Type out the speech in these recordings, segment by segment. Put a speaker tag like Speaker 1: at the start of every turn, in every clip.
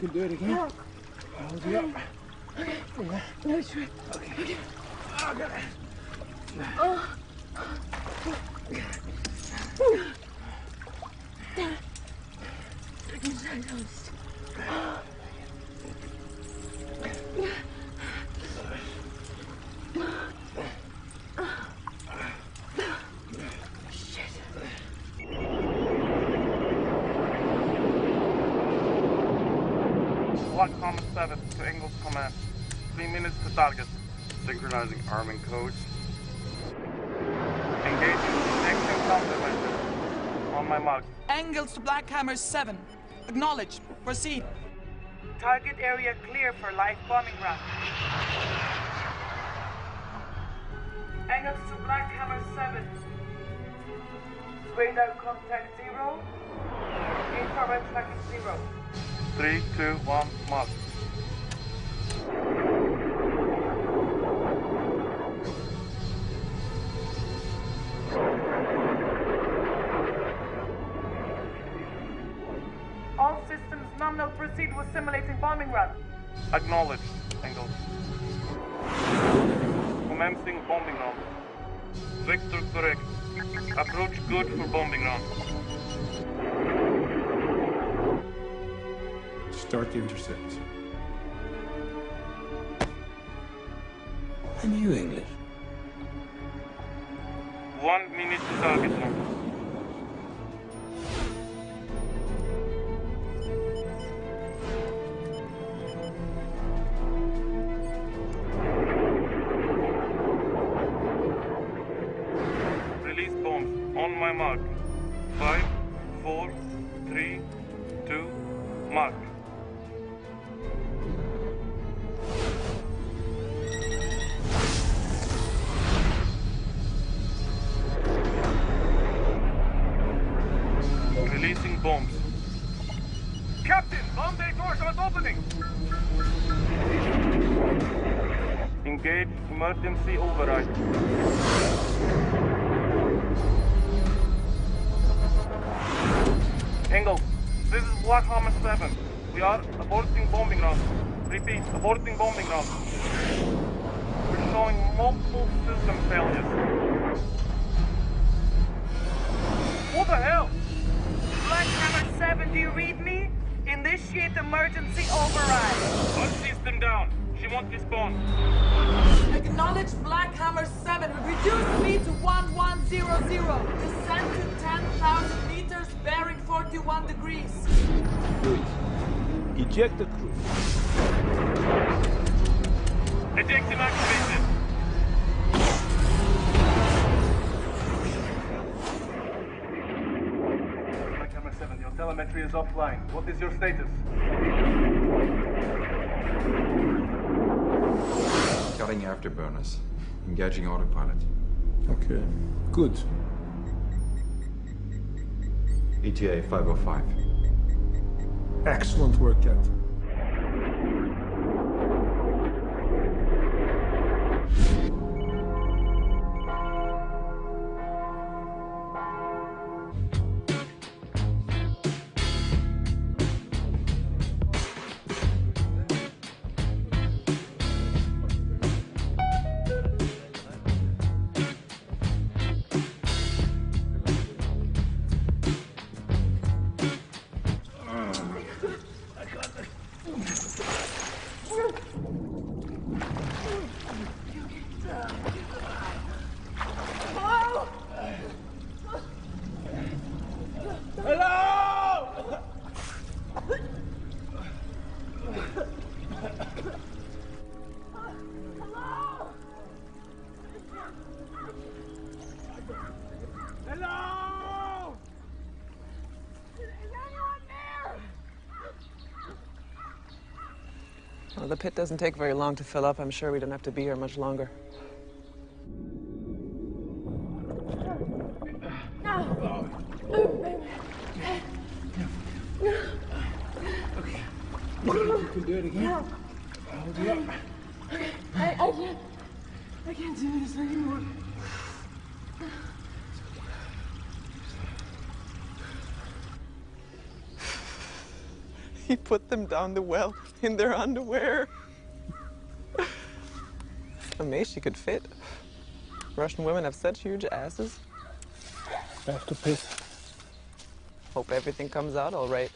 Speaker 1: can do it again. I'll hold you up.
Speaker 2: Okay.
Speaker 1: Yeah.
Speaker 2: No, sure.
Speaker 1: Okay. Oh, got it.
Speaker 2: Oh. Second side host.
Speaker 3: Black Comet 7 to Engels Command. 3 minutes to target.
Speaker 4: Synchronizing arming codes.
Speaker 3: Engaging next countermeasures. On my mark.
Speaker 5: Engels to Black Hammer 7. Acknowledge. Proceed.
Speaker 6: Target area clear for live bombing run. Engels to Black Hammer 7. Radar contact 0. Infrared tracking 0.
Speaker 3: 3, 2, 1, mark.
Speaker 6: All systems nominal, proceed with simulating bombing run.
Speaker 3: Acknowledge, Engels. Commencing bombing run. Vector correct. Approach good for bombing run.
Speaker 1: Start the intercept.
Speaker 7: And you English?
Speaker 3: 1 minute to target run. Release bombs on my mark. 5, 4, 3, 2, mark. Releasing bombs.
Speaker 4: Captain, bomb bay doors are opening.
Speaker 3: Engage emergency override. Engels, this is Black Hammer 7. We are aborting bombing run. Repeat, aborting bombing run. We're showing multiple system failures. What the hell?
Speaker 6: Black Hammer 7, do you read me? Initiate emergency override.
Speaker 3: One system down. She won't respawn.
Speaker 5: Acknowledge Black Hammer 7. Reduce speed to 1100. Descend to 10,000 meters, bearing 41 degrees.
Speaker 1: Good. Eject the crew.
Speaker 3: Ejection activated.
Speaker 4: Black Hammer 7, your telemetry is offline. What is your status?
Speaker 7: Cutting afterburners. Engaging autopilot.
Speaker 1: Okay. Good.
Speaker 7: ETA 505.
Speaker 1: Excellent work, Captain.
Speaker 5: Well, the pit doesn't take very long to fill up. I'm sure we don't have to be here much longer.
Speaker 1: Okay. You can do it again. I'll hold you up.
Speaker 2: I can't do this anymore.
Speaker 8: He put them down the well in their underwear. Amazed she could fit. Russian women have such huge asses.
Speaker 1: I have to piss.
Speaker 8: Hope everything comes out all right.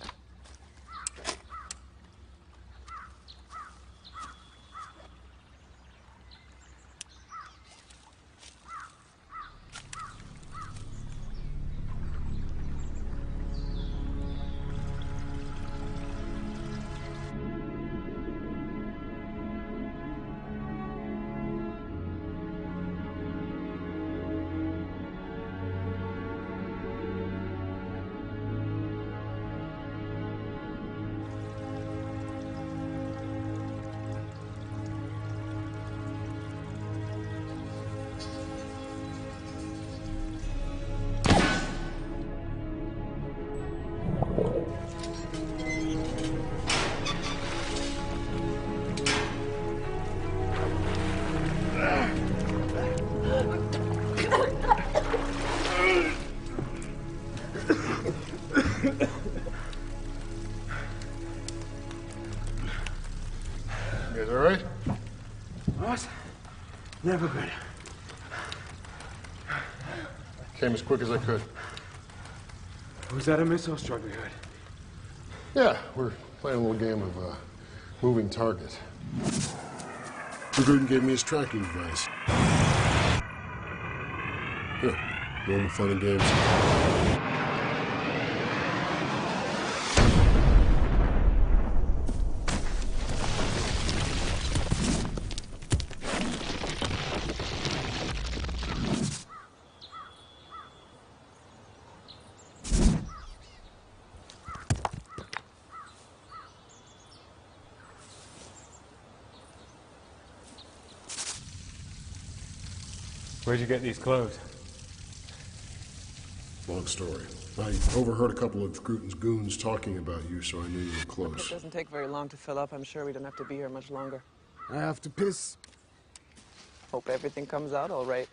Speaker 9: You guys all right?
Speaker 1: Boss, never good.
Speaker 9: Came as quick as I could.
Speaker 1: Was that a missile strike we heard?
Speaker 9: Yeah, we're playing a little game of moving target. Dragoon gave me his tracking device. Here, normal fun and games.
Speaker 10: Where'd you get these clothes?
Speaker 9: Long story. I overheard a couple of Gruten's goons talking about you, so I knew you were
Speaker 8: It
Speaker 9: close.
Speaker 8: doesn't take very long to fill up. I'm sure we don't have to be here much longer.
Speaker 1: I have to piss.
Speaker 8: Hope everything comes out all right.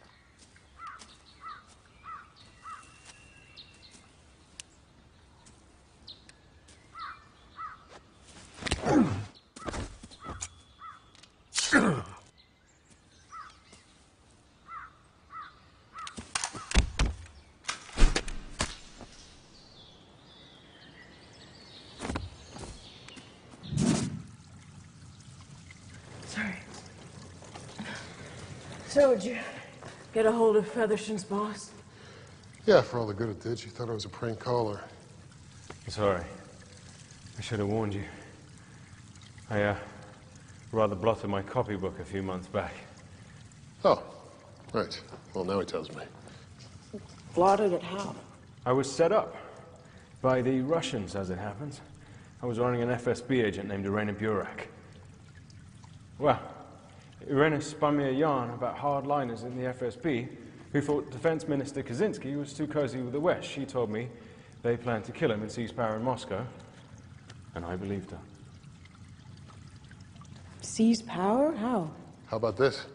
Speaker 2: Sorry. So, did you get a hold of Featherston's boss?
Speaker 9: Yeah, for all the good it did, she thought I was a prank caller.
Speaker 10: I'm sorry. I should have warned you. I, rather blotted my copybook a few months back.
Speaker 9: Oh, right. Well, now he tells me.
Speaker 2: Blotted it how?
Speaker 10: I was set up by the Russians, as it happens. I was running an FSB agent named Irina Burak. Well, Irina spun me a yarn about hardliners in the FSB who thought Defense Minister Kaczynski was too cozy with the West. She told me they planned to kill him and seize power in Moscow, and I believed her.
Speaker 2: Seize power? How?
Speaker 9: How about this?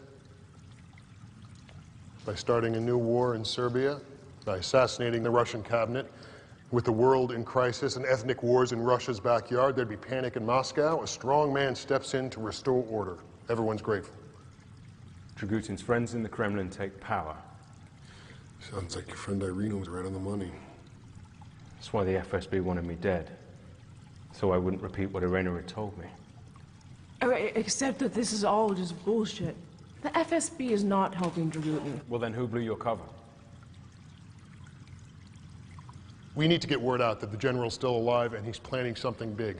Speaker 9: By starting a new war in Serbia, by assassinating the Russian cabinet, with the world in crisis and ethnic wars in Russia's backyard, there'd be panic in Moscow. A strong man steps in to restore order. Everyone's grateful.
Speaker 10: Dragutin's friends in the Kremlin take power.
Speaker 9: Sounds like your friend Irina was right on the money.
Speaker 10: That's why the FSB wanted me dead, so I wouldn't repeat what Irina had told me.
Speaker 2: Except that this is all just bullshit. The FSB is not helping Dragutin.
Speaker 10: Well, then who blew your cover?
Speaker 9: We need to get word out that the general's still alive and he's planning something big.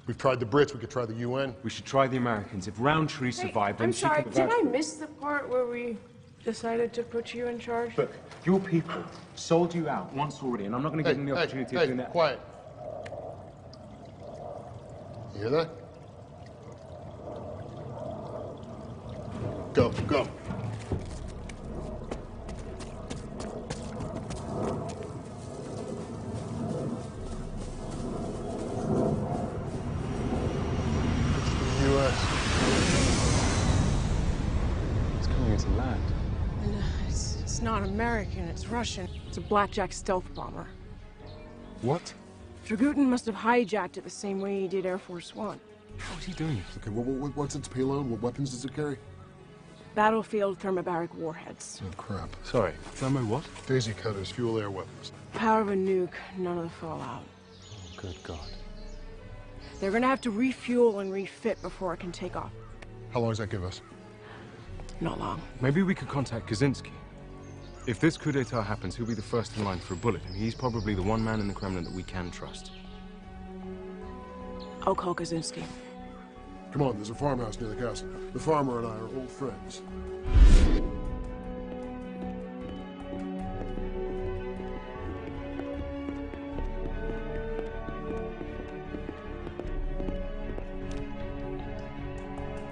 Speaker 9: We've tried the Brits, we could try the UN.
Speaker 10: We should try the Americans. If Roundtree survived, then
Speaker 2: I'm
Speaker 10: she
Speaker 2: sorry,
Speaker 10: could
Speaker 2: did I miss the part where we decided to put you in charge?
Speaker 1: But your people sold you out once already, and I'm not going to give them the opportunity of doing that.
Speaker 9: Quiet. You hear that? Go, go.
Speaker 10: It's coming into land.
Speaker 2: And, it's not American, it's Russian. It's a blackjack stealth bomber.
Speaker 10: What?
Speaker 2: Dragutin must have hijacked it the same way he did Air Force One.
Speaker 10: How is he doing it?
Speaker 9: Okay, what's its payload? What weapons does it carry?
Speaker 2: Battlefield thermobaric warheads.
Speaker 9: Oh, crap.
Speaker 10: Sorry, thermo what?
Speaker 9: Daisy cutters, fuel air weapons.
Speaker 2: Power of a nuke, none of the fallout.
Speaker 10: Oh, good God.
Speaker 2: They're gonna have to refuel and refit before it can take off.
Speaker 9: How long does that give us?
Speaker 2: Not long.
Speaker 10: Maybe we could contact Kaczynski. If this coup d'etat happens, he'll be the first in line for a bullet. I mean, he's probably the one man in the Kremlin that we can trust.
Speaker 2: I'll call Kaczynski.
Speaker 9: Come on, there's a farmhouse near the castle. The farmer and I are old friends.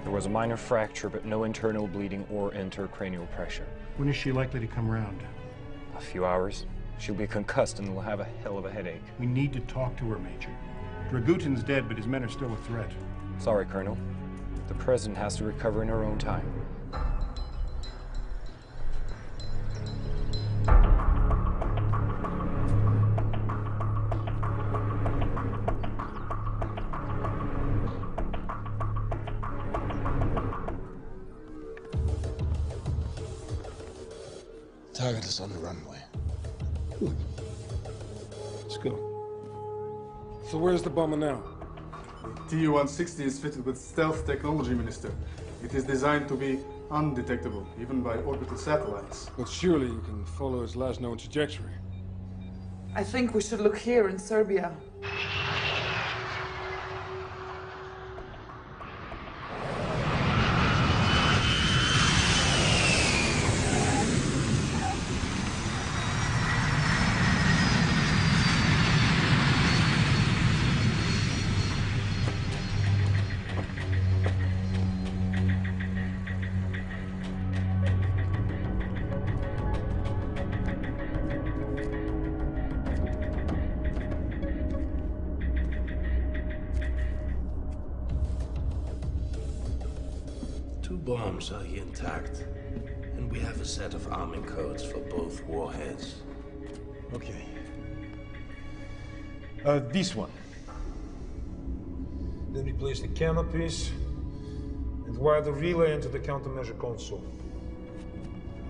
Speaker 11: There was a minor fracture, but no internal bleeding or intracranial pressure.
Speaker 12: When is she likely to come round?
Speaker 11: A few hours. She'll be concussed and will have a hell of a headache.
Speaker 12: We need to talk to her, Major. Dragutin's dead, but his men are still a threat.
Speaker 11: Sorry, Colonel. The President has to recover in her own time.
Speaker 13: Target is on the runway.
Speaker 14: Good. Let's go. So where's the bomber now?
Speaker 15: Tu-160 is fitted with stealth technology, Minister. It is designed to be undetectable, even by orbital satellites.
Speaker 14: But surely you can follow its last known trajectory.
Speaker 5: I think we should look here in Serbia.
Speaker 13: Two bombs are here intact, and we have a set of arming codes for both warheads.
Speaker 16: Okay. This one. Then we place the canopies and wire the relay into the countermeasure console.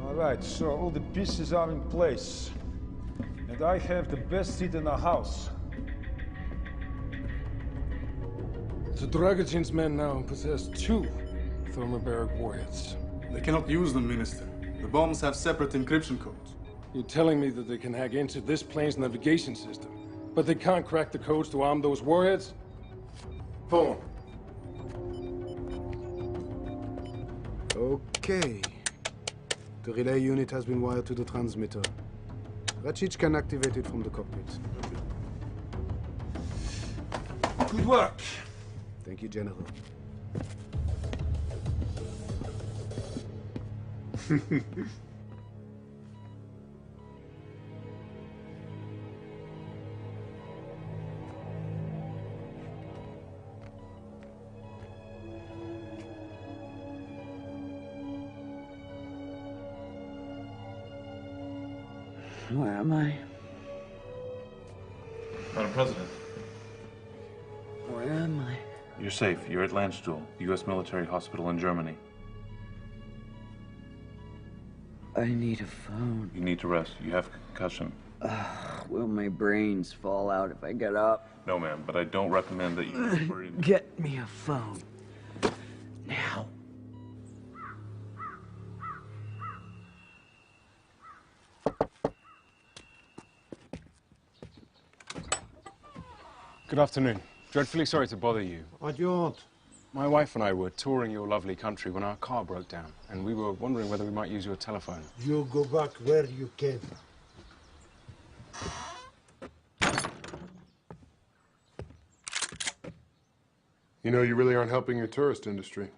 Speaker 16: All right, so all the pieces are in place. And I have the best seat in the house.
Speaker 14: So Dragutin's men now possess two thermobaric warheads.
Speaker 15: They cannot use them, Minister. The bombs have separate encryption codes.
Speaker 14: You're telling me that they can hack into this plane's navigation system, but they can't crack the codes to arm those warheads? Phone.
Speaker 17: Okay. The relay unit has been wired to the transmitter. Racic can activate it from the cockpit.
Speaker 16: Good work.
Speaker 17: Thank you, General.
Speaker 18: Where am I?
Speaker 3: Madam President.
Speaker 18: Where am I?
Speaker 3: You're safe. You're at Landstuhl, the U.S. military hospital in Germany.
Speaker 18: I need a phone.
Speaker 3: You need to rest. You have concussion.
Speaker 18: Will my brains fall out if I get up?
Speaker 3: No, ma'am, but I don't recommend that you...
Speaker 18: Get me a phone. Now.
Speaker 10: Good afternoon. Dreadfully sorry to bother you.
Speaker 13: What do you want?
Speaker 10: My wife and I were touring your lovely country when our car broke down, and we were wondering whether we might use your telephone.
Speaker 13: You go back where you came.
Speaker 9: You know, you really aren't helping your tourist industry.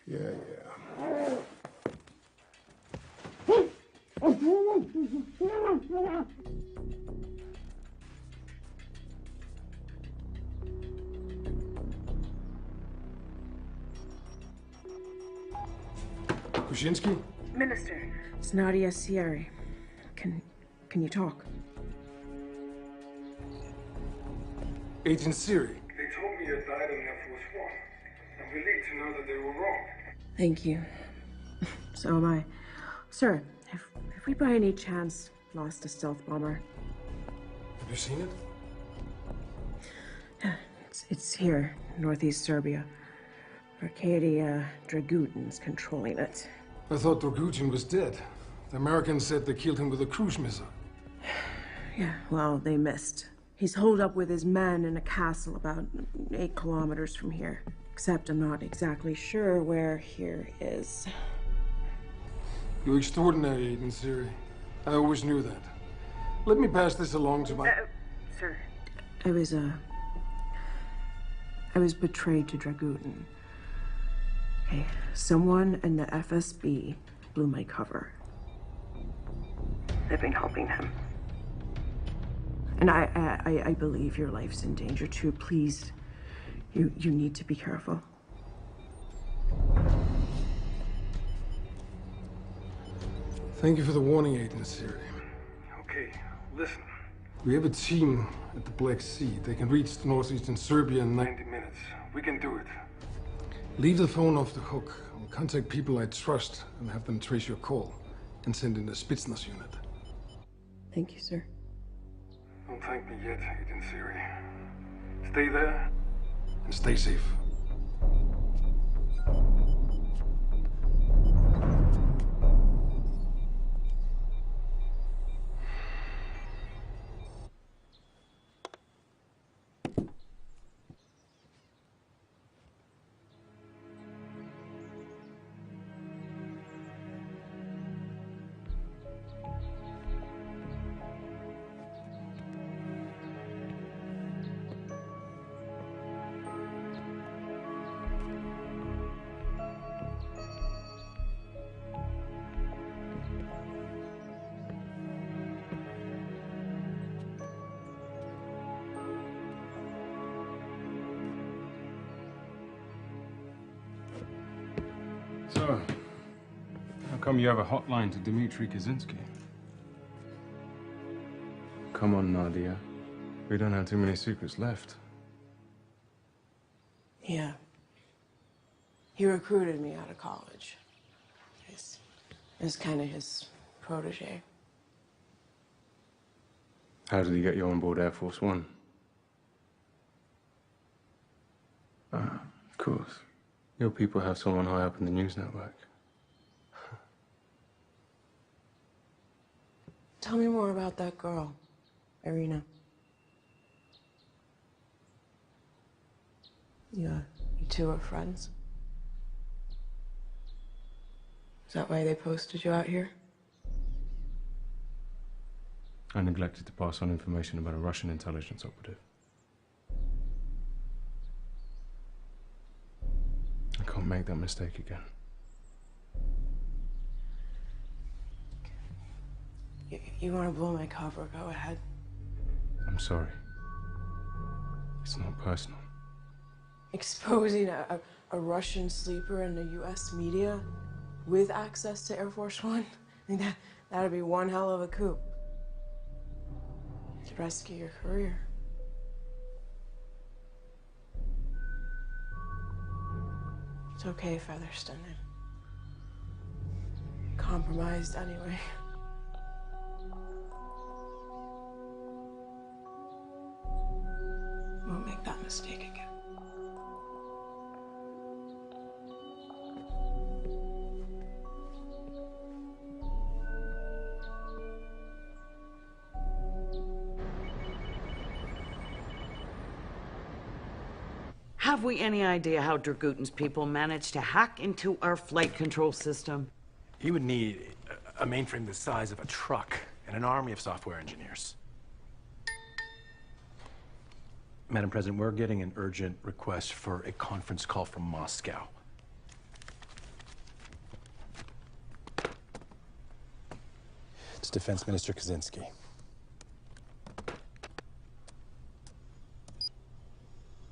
Speaker 9: Yeah.
Speaker 14: Kuczynski?
Speaker 6: Minister.
Speaker 2: It's Nadia Sierra. Can you talk?
Speaker 14: Agent Siri.
Speaker 16: They told me you died on Air Force One. I'm relieved to know that they were wrong.
Speaker 2: Thank you. So am I. Sir, have we by any chance lost a stealth bomber?
Speaker 14: Have you seen it?
Speaker 2: It's here, northeast Serbia. Arcadia Dragutin's controlling it.
Speaker 14: I thought Dragutin was dead. The Americans said they killed him with a cruise missile.
Speaker 2: Yeah, well, they missed. He's holed up with his men in a castle about 8 kilometers from here. Except I'm not exactly sure where here is.
Speaker 14: You're extraordinary, Agent Siri. I always knew that. Let me pass this along to my...
Speaker 6: Sir.
Speaker 2: I was betrayed to Dragutin. Okay, someone in the FSB blew my cover. They've been helping him. And I believe your life's in danger too. Please, you need to be careful.
Speaker 14: Thank you for the warning, Agent Siri.
Speaker 16: Okay, listen.
Speaker 14: We have a team at the Black Sea. They can reach northeastern Serbia in 90 minutes. We can do it. Leave the phone off the hook. I'll contact people I trust and have them trace your call and send in a Spetsnaz unit.
Speaker 2: Thank you, sir.
Speaker 14: Don't thank me yet, Agent Siri. Stay there and stay safe.
Speaker 10: So, how come you have a hotline to Dmitry Kaczynski? Come on, Nadia. We don't have too many secrets left.
Speaker 2: Yeah. He recruited me out of college. It's kind of his protege.
Speaker 10: How did he get you on board Air Force One? Ah, of course. Your people have someone high up in the news network.
Speaker 2: Tell me more about that girl, Irina. You two are friends? Is that why they posted you out here?
Speaker 10: I neglected to pass on information about a Russian intelligence operative. I can't make that mistake again.
Speaker 2: You want to blow my cover? Go ahead.
Speaker 10: I'm sorry. It's not personal.
Speaker 2: Exposing a Russian sleeper in the U.S. media with access to Air Force One? I think that'd be one hell of a coup. To rescue your career. It's okay, Featherston. I'm compromised anyway. Won't make that mistake again.
Speaker 19: Have we any idea how Dragutin's people managed to hack into our flight control system?
Speaker 20: He would need a mainframe the size of a truck and an army of software engineers. Madam President, we're getting an urgent request for a conference call from Moscow. It's Defense Minister Kaczynski.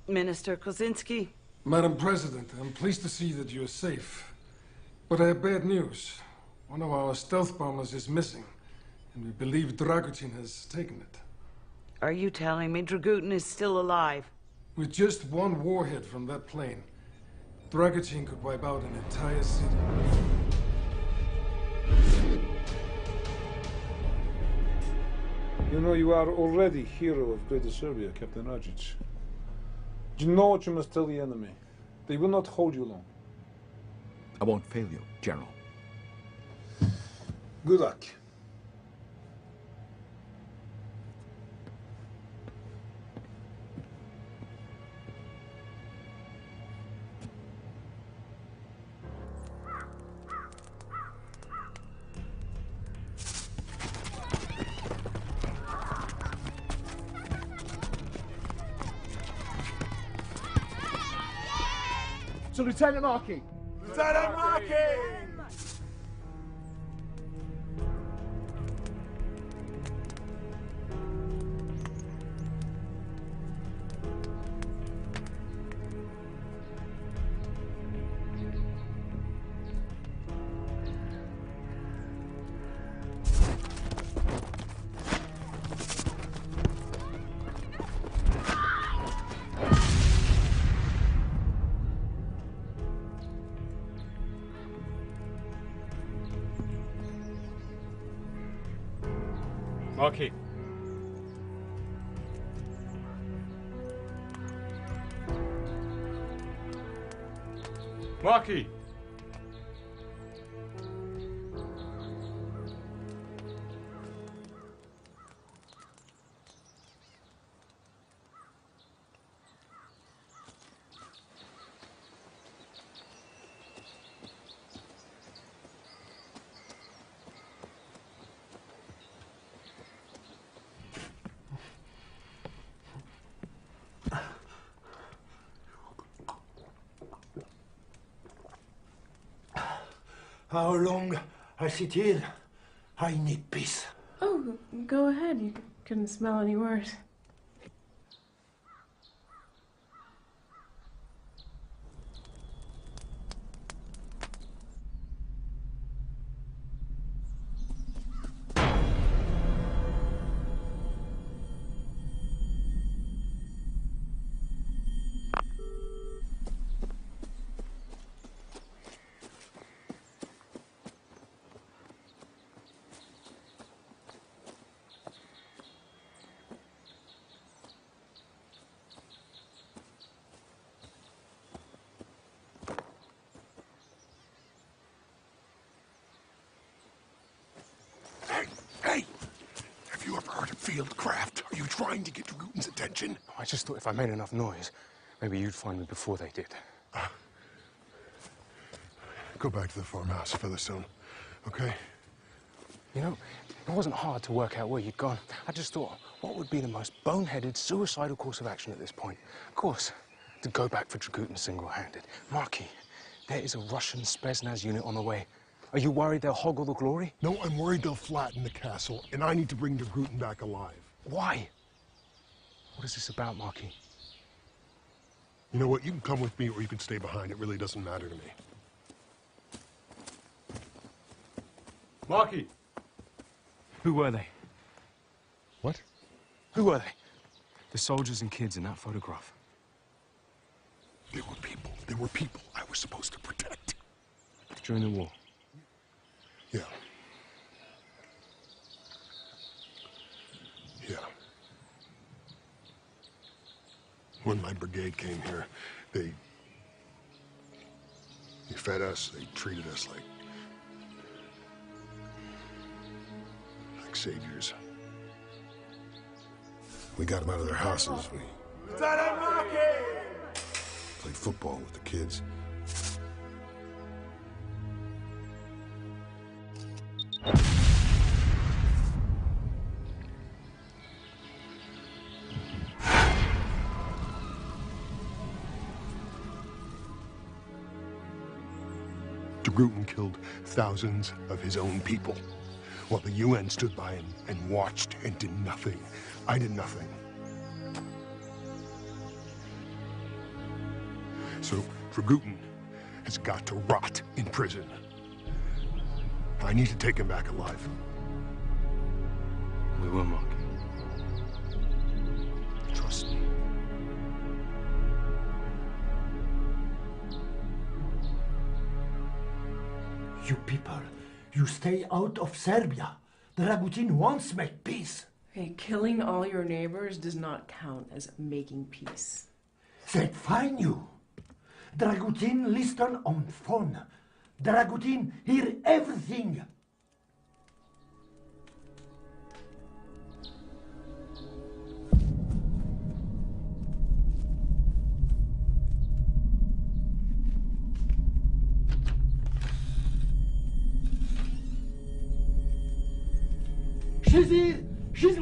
Speaker 19: Minister Kaczynski.
Speaker 14: Madam President, I'm pleased to see that you're safe. But I have bad news. One of our stealth bombers is missing, and we believe Dragutin has taken it.
Speaker 19: Are you telling me Dragutin is still alive?
Speaker 14: With just one warhead from that plane, Dragutin could wipe out an entire city.
Speaker 16: You know, you are already hero of Greater Serbia, Captain Rajic. You know what you must tell the enemy. They will not hold you long.
Speaker 21: I won't fail you, General.
Speaker 16: Good luck.
Speaker 1: To Lieutenant Markey!
Speaker 22: Lieutenant Markey!
Speaker 10: Markey. Markey!
Speaker 13: How long I sit here? I need peace.
Speaker 2: Oh, go ahead. You couldn't smell any worse.
Speaker 9: Hey! Have you ever heard of fieldcraft? Are you trying to get Dragutin's attention?
Speaker 10: I just thought if I made enough noise, maybe you'd find me before they did.
Speaker 9: Go back to the farmhouse, Featherstone, okay?
Speaker 10: You know, it wasn't hard to work out where you'd gone. I just thought, what would be the most boneheaded, suicidal course of action at this point? Of course, to go back for Dragutin single-handed. Markey, there is a Russian Spetsnaz unit on the way. Are you worried they'll hog all the glory?
Speaker 9: No, I'm worried they'll flatten the castle, and I need to bring Dragutin back alive.
Speaker 10: Why? What is this about, Markey?
Speaker 9: You know what? You can come with me or you can stay behind. It really doesn't matter to me.
Speaker 10: Markey! Who were they?
Speaker 9: What?
Speaker 10: Who were they? The soldiers and kids in that photograph.
Speaker 9: They were people. They were people I was supposed to protect.
Speaker 10: During the war?
Speaker 9: Yeah. Yeah. When my brigade came here, they fed us, they treated us like saviors. We got them out of their houses. We played football with the kids. Dragutin killed thousands of his own people, while the UN stood by and watched and did nothing. I did nothing. So Dragutin has got to rot in prison. I need to take him back alive.
Speaker 10: We will, Mark. Trust me.
Speaker 4: You people, you stay out of Serbia. The Dragutin wants make peace.
Speaker 2: Hey, killing all your neighbors does not count as making peace.
Speaker 4: That fine you. Dragutin listen on phone. Dragutin hear everything. She's here! She's...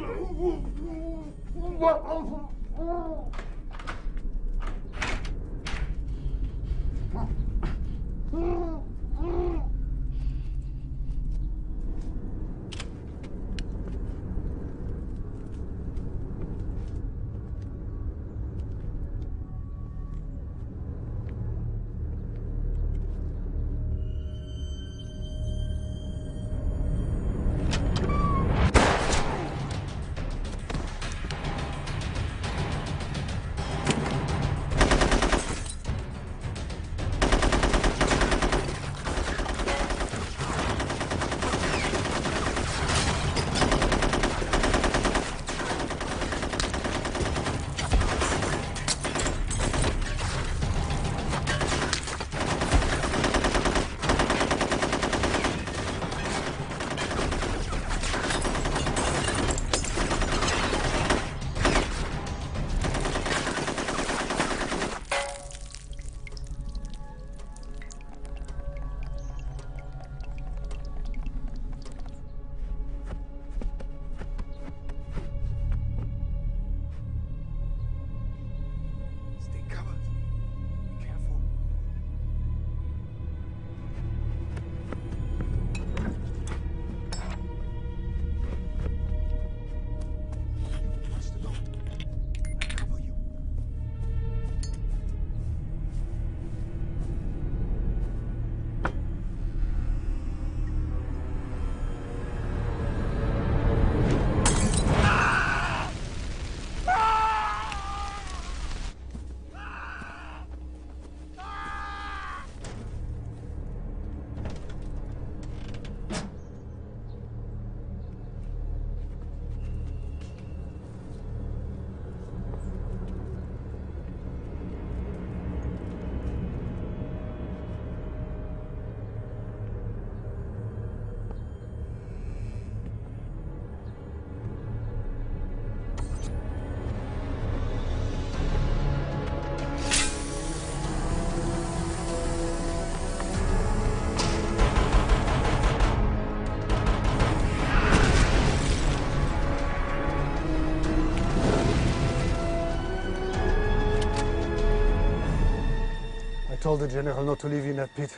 Speaker 17: I told the general not to leave you in that pit.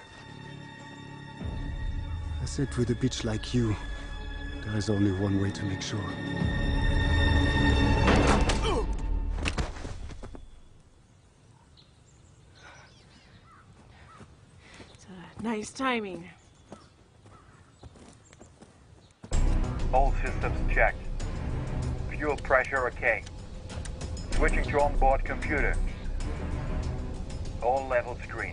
Speaker 17: I said with a bitch like you, there is only one way to make sure.
Speaker 2: Nice timing.
Speaker 22: All systems checked. Fuel pressure okay. Switching to onboard computer. All levels green.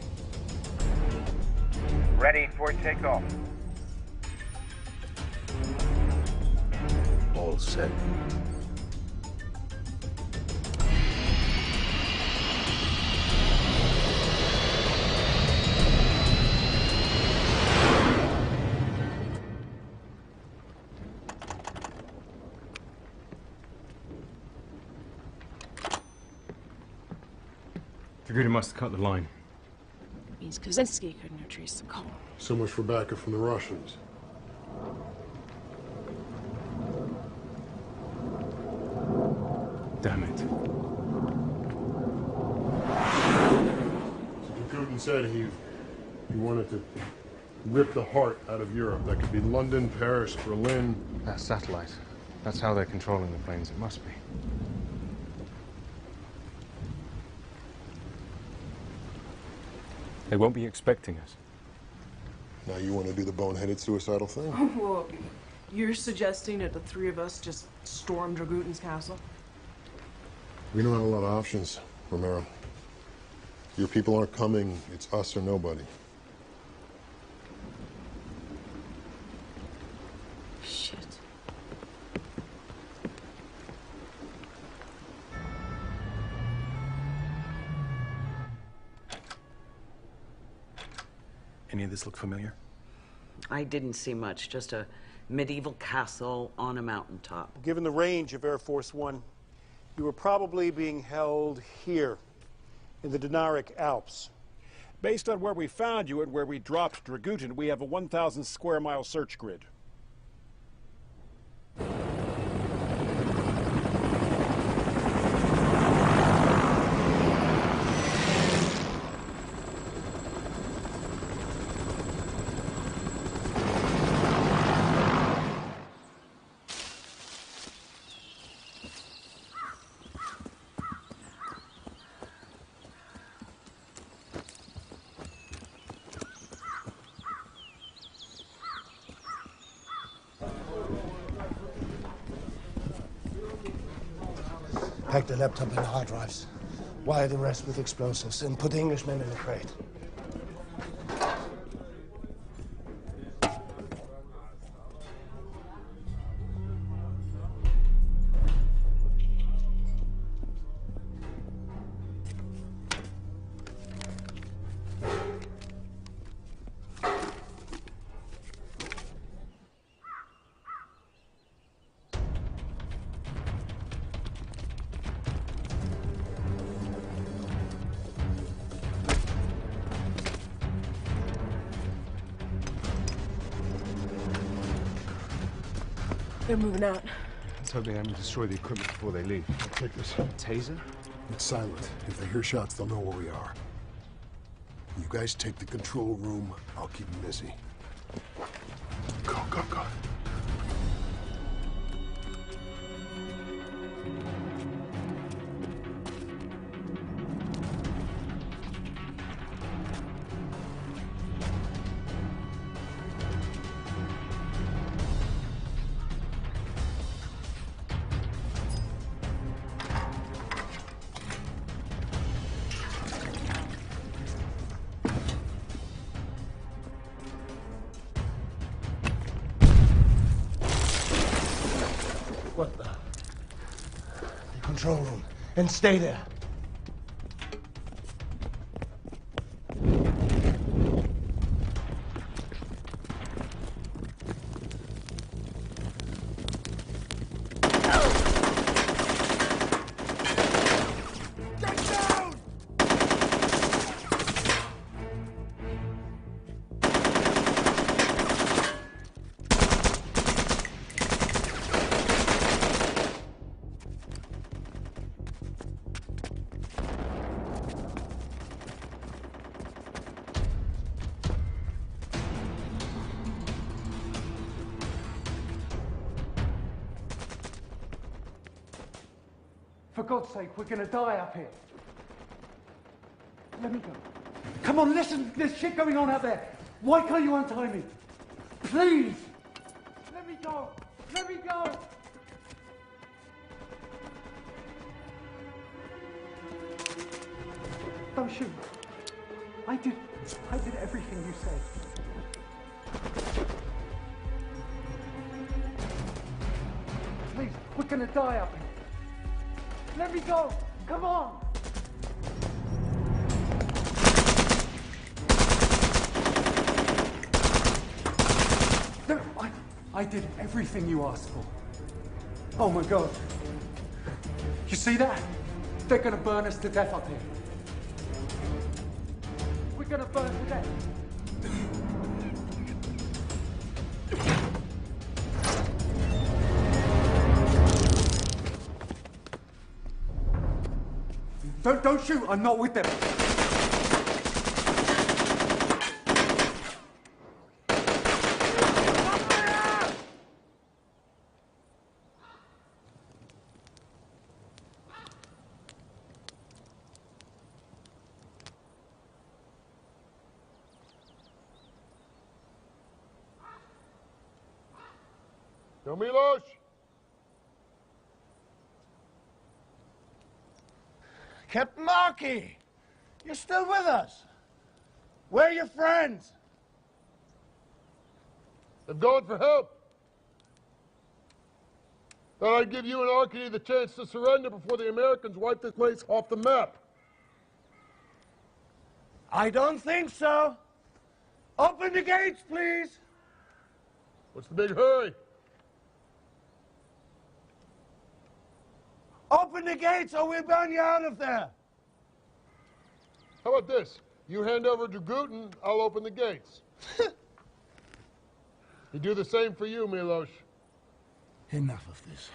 Speaker 22: Ready for takeoff.
Speaker 13: All set.
Speaker 10: Figured he must have cut the line.
Speaker 2: Means Kaczynski couldn't have traced the call.
Speaker 9: So much for backup from the Russians.
Speaker 10: Damn it.
Speaker 9: So Putin said he wanted to rip the heart out of Europe. That could be London, Paris, Berlin.
Speaker 10: That satellite. That's how they're controlling the planes. It must be. They won't be expecting us.
Speaker 9: Now you want to do the boneheaded suicidal thing?
Speaker 2: Well, you're suggesting that the three of us just storm Dragutin's castle?
Speaker 9: We don't have a lot of options, Romero. Your people aren't coming. It's us or nobody.
Speaker 2: Shit.
Speaker 20: Any of this look familiar?
Speaker 19: I didn't see much, just a medieval castle on a mountaintop.
Speaker 7: Given the range of Air Force One, you were probably being held here, in the Dinaric Alps.
Speaker 8: Based on where we found you and where we dropped Dragutin, we have a 1,000 square mile search grid.
Speaker 13: Pack the laptop and the hard drives. Wire the rest with explosives and put the Englishmen in a crate.
Speaker 2: They're moving out.
Speaker 14: Let's hope they haven't destroyed the equipment before they leave.
Speaker 23: I'll take this.
Speaker 14: Taser?
Speaker 23: It's silent. If they hear shots, they'll know where we are. You guys take the control room. I'll keep them busy. Go, go, go.
Speaker 13: What the? The control room. And stay there.
Speaker 1: For God's sake, we're gonna die up here. Let me go. Come on, listen, there's shit going on out there. Why can't you untie me? Please! Let me go! Let me go! Don't shoot. I did everything you said. Please, we're gonna die up here. Let me go! Come on! No, I did everything you asked for. Oh my God. You see that? They're gonna burn us to death up here. We're gonna burn to death. Don't shoot, I'm not with them.
Speaker 9: No, Milos?
Speaker 5: Captain Markey, you're still with us. Where are your friends?
Speaker 9: They've gone for help. Thought I'd give you and Arkady the chance to surrender before the Americans wipe this place off the map.
Speaker 5: I don't think so. Open the gates, please.
Speaker 9: What's the big hurry?
Speaker 5: Open the gates or we'll burn you out of there.
Speaker 9: How about this? You hand over Dragutin, I'll open the gates. He'd do the same for you, Milos.
Speaker 13: Enough of this.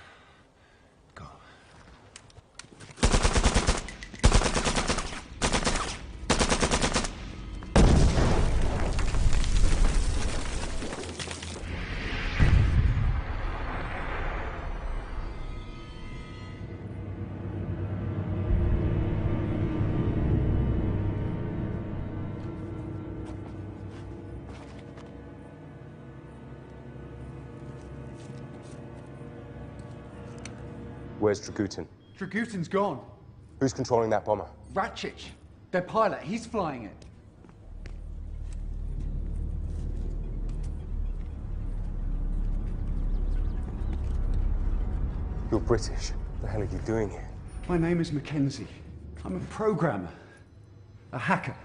Speaker 13: Go.
Speaker 11: Where's Dragutin?
Speaker 1: Dragutin's gone.
Speaker 11: Who's controlling that bomber?
Speaker 1: Ratchich, their pilot, he's flying it.
Speaker 11: You're British. What the hell are you doing here?
Speaker 1: My name is Mackenzie. I'm a programmer, a hacker.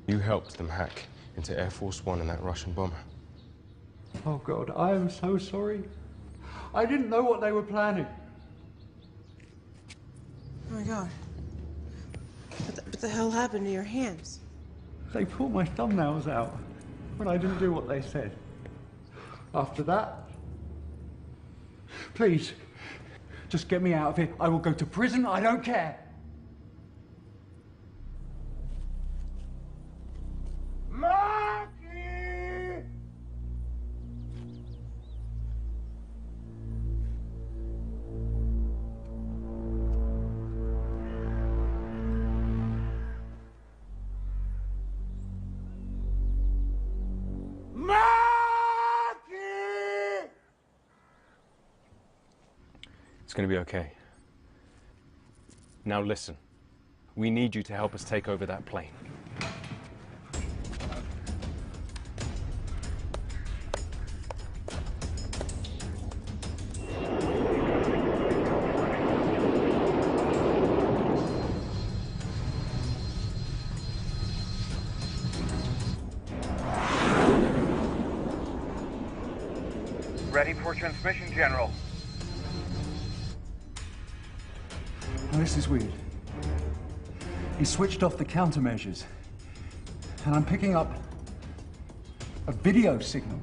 Speaker 11: You helped them hack into Air Force One and that Russian bomber.
Speaker 1: Oh God, I am so sorry. I didn't know what they were planning.
Speaker 2: Oh my God. What the hell happened to your hands?
Speaker 1: They pulled my thumbnails out when I didn't do what they said. After that, please, just get me out of here. I will go to prison, I don't care.
Speaker 5: Marky! Marky!
Speaker 10: It's gonna be okay. Now listen. We need you to help us take over that plane.
Speaker 22: Ready for transmission, General.
Speaker 1: Now, this is weird. He switched off the countermeasures, and I'm picking up a video signal.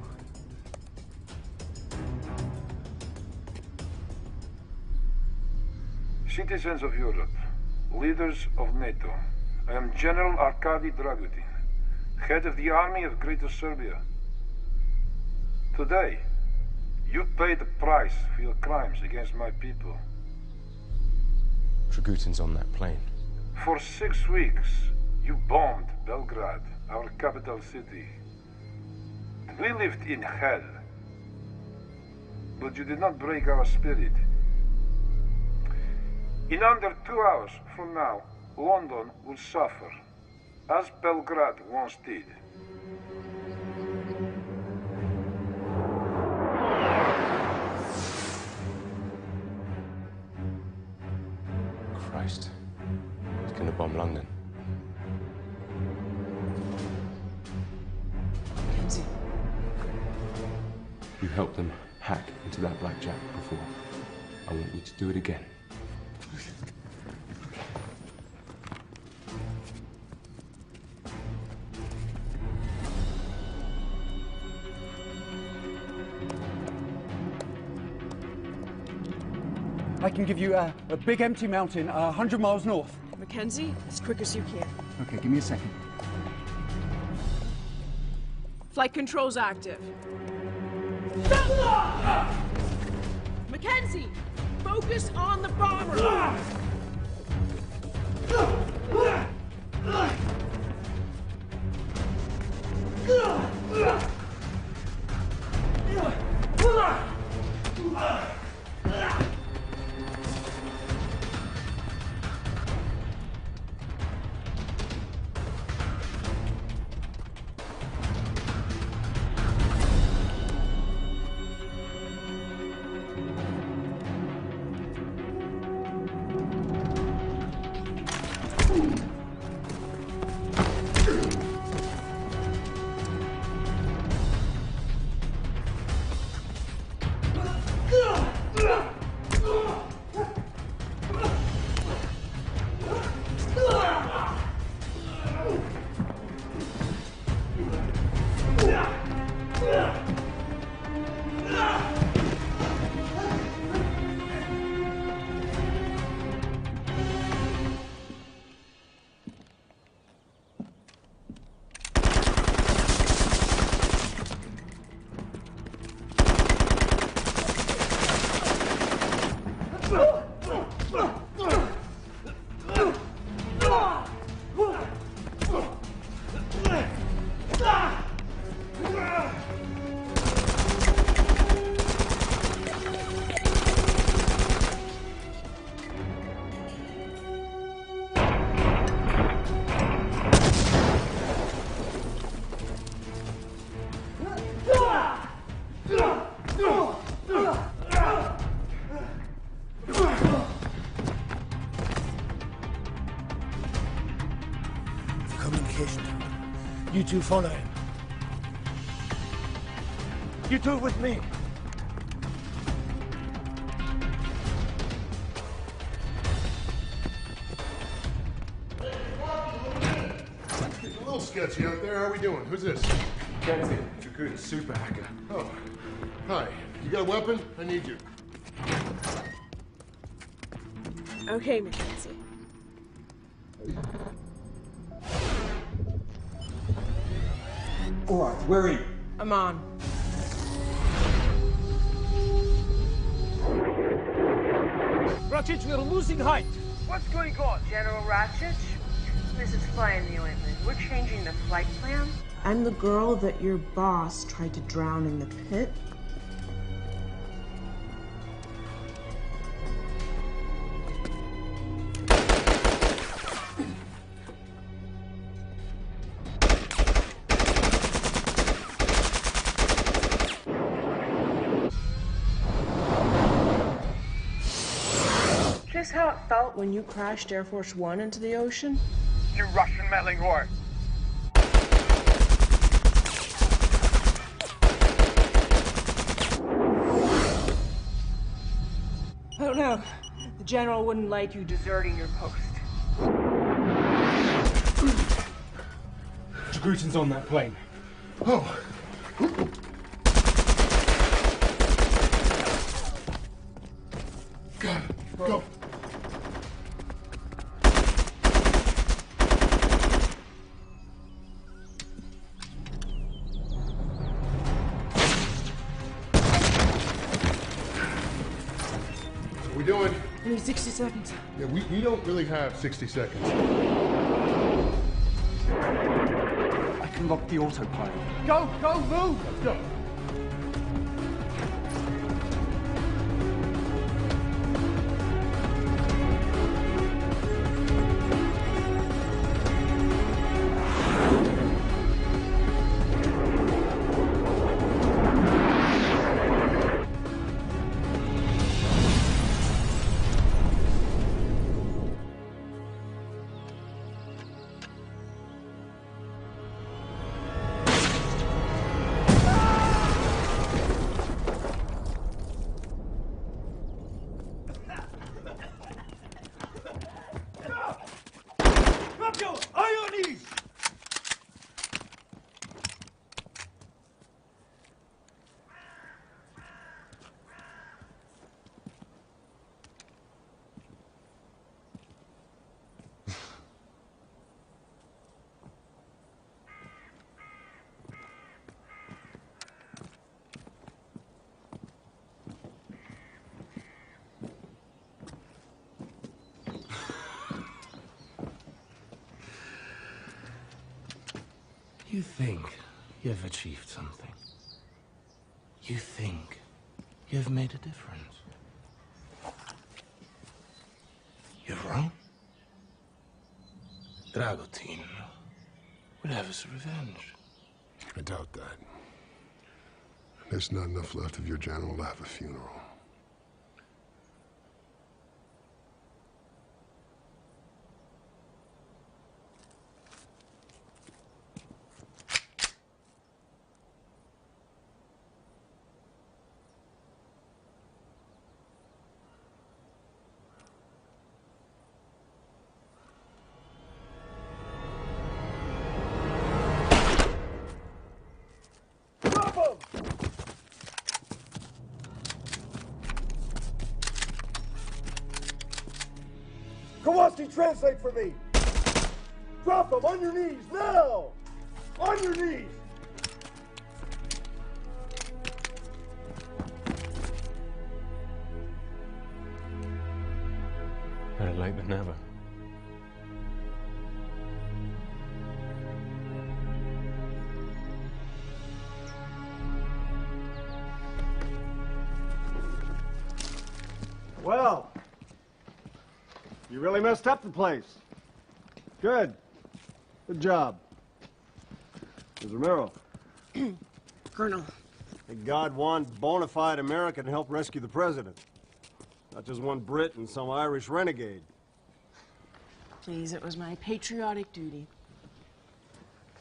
Speaker 16: Citizens of Europe, leaders of NATO, I am General Arkady Dragutin, head of the Army of Greater Serbia. Today, you pay the price for your crimes against my people.
Speaker 11: Dragutin's on that plane.
Speaker 16: For 6 weeks, you bombed Belgrade, our capital city. We lived in hell, but you did not break our spirit. In under 2 hours from now, London will suffer, as Belgrade once did.
Speaker 11: Christ. He's gonna bomb London.
Speaker 2: Mackenzie.
Speaker 11: You helped them hack into that blackjack before. I want you to do it again.
Speaker 1: I can give you a big empty mountain 100 miles north.
Speaker 2: Mackenzie, as quick as you can.
Speaker 1: Okay, give me a second.
Speaker 2: Flight control's active. Mackenzie! Focus on the bomber!
Speaker 13: You two follow him. You two with me.
Speaker 9: It's a little sketchy out there. How are we doing? Who's this?
Speaker 10: Kenzie, Dragutin super hacker.
Speaker 9: Oh, hi. You got a weapon? I need you.
Speaker 2: Okay, Mackenzie.
Speaker 3: All right, where are you?
Speaker 2: I'm on.
Speaker 5: Ratchich, we're losing height.
Speaker 6: What's going on?
Speaker 12: General Ratchich? This is Fly in the Ointment. We're changing the flight plan.
Speaker 2: I'm the girl that your boss tried to drown in the pit. Just how it felt when you crashed Air Force One into the ocean?
Speaker 22: You Russian meddling whore!
Speaker 2: I don't know. The general wouldn't like you deserting your post.
Speaker 10: Dragutin's on that plane.
Speaker 9: Oh. Got it. Go. What are we doing?
Speaker 2: I need 60 seconds.
Speaker 9: Yeah, we don't really have 60 seconds.
Speaker 3: I can lock the autopilot.
Speaker 5: Go, move!
Speaker 9: Let's go.
Speaker 15: You think you've achieved something. You think you've made a difference. You're wrong. Dragutin will have his revenge.
Speaker 23: I doubt that. There's not enough left of your general to have a funeral.
Speaker 5: Kowalski, translate for me! Drop him! On your knees, now! On your knees!
Speaker 10: Better late than never.
Speaker 7: Well, you really messed up the place. Good. Good job. Ms. Romero.
Speaker 2: Colonel.
Speaker 7: Thank God one bona fide American helped rescue the president. Not just one Brit and some Irish renegade.
Speaker 2: Please, it was my patriotic duty.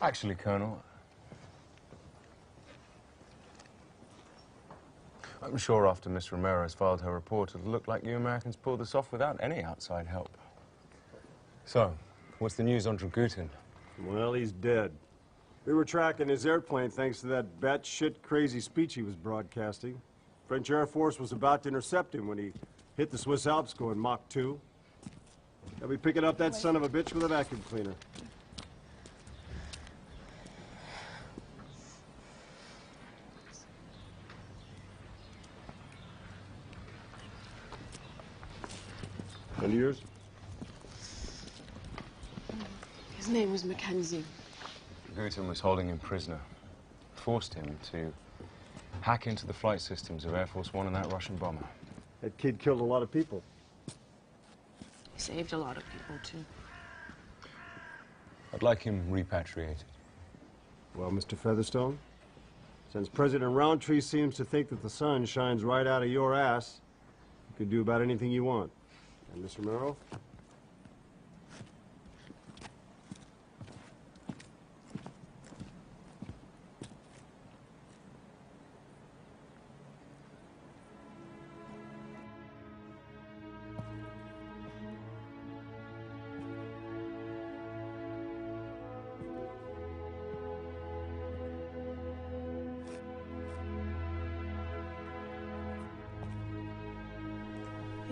Speaker 10: Actually, Colonel, I'm sure after Miss Ramirez filed her report, it'll look like you Americans pulled this off without any outside help. So, what's the news on Dragutin?
Speaker 7: Well, he's dead. We were tracking his airplane thanks to that batshit crazy speech he was broadcasting. French Air Force was about to intercept him when he hit the Swiss Alps going Mach 2. They'll be picking up that son of a bitch with a vacuum cleaner. And yours?
Speaker 2: His name was Mackenzie.
Speaker 10: Dragutin was holding him prisoner. Forced him to hack into the flight systems of Air Force One and that Russian bomber.
Speaker 7: That kid killed a lot of people.
Speaker 2: He saved a lot of people, too.
Speaker 10: I'd like him repatriated.
Speaker 7: Well, Mr. Featherstone, since President Roundtree seems to think that the sun shines right out of your ass, you can do about anything you want. And Miss Romero?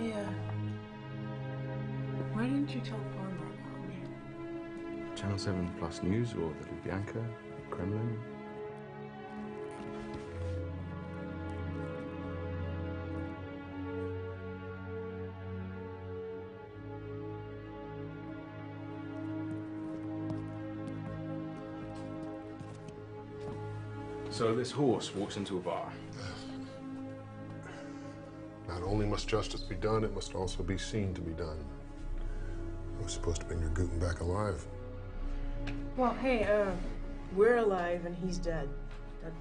Speaker 2: Yeah. Why didn't you tell Palmer about me?
Speaker 11: Channel 7 Plus News or the Lubyanka, Kremlin?
Speaker 10: So this horse walks into a bar.
Speaker 23: Not only must justice be done, it must also be seen to be done. I was supposed to bring your Guten back alive.
Speaker 2: Well, hey, we're alive and he's dead. That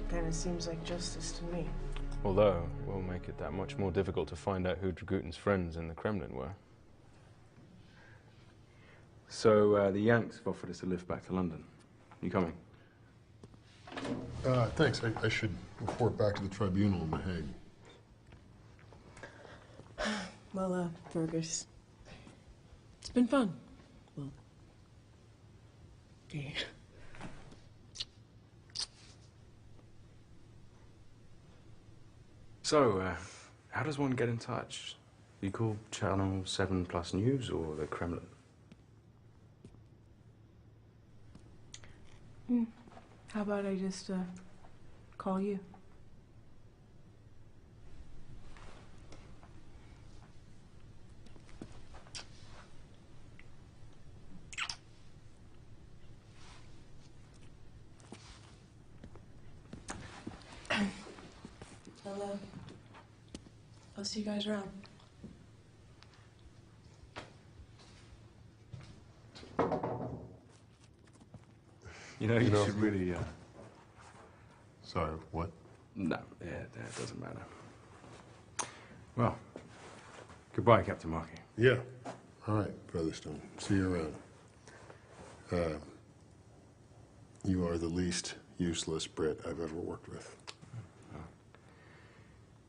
Speaker 2: kind of seems like justice to me.
Speaker 10: Although, it will make it that much more difficult to find out who Dragutin's friends in the Kremlin were.
Speaker 11: So, the Yanks have offered us a lift back to London. You coming?
Speaker 23: Thanks. I should report back to the tribunal in The Hague.
Speaker 2: Well, Fergus, it's been fun. Well, yeah.
Speaker 11: So, how does one get in touch? You call Channel 7 Plus News or the Kremlin?
Speaker 2: How about I just, call you? I'll see you guys around.
Speaker 10: You know, you should really,
Speaker 9: Sorry, what?
Speaker 10: No, yeah, that doesn't matter. Well, goodbye, Captain Markey.
Speaker 9: Yeah. All right, Featherstone. See you around. You are the least useless Brit I've ever worked with.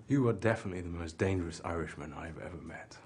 Speaker 10: You are definitely the most dangerous Irishman I've ever met.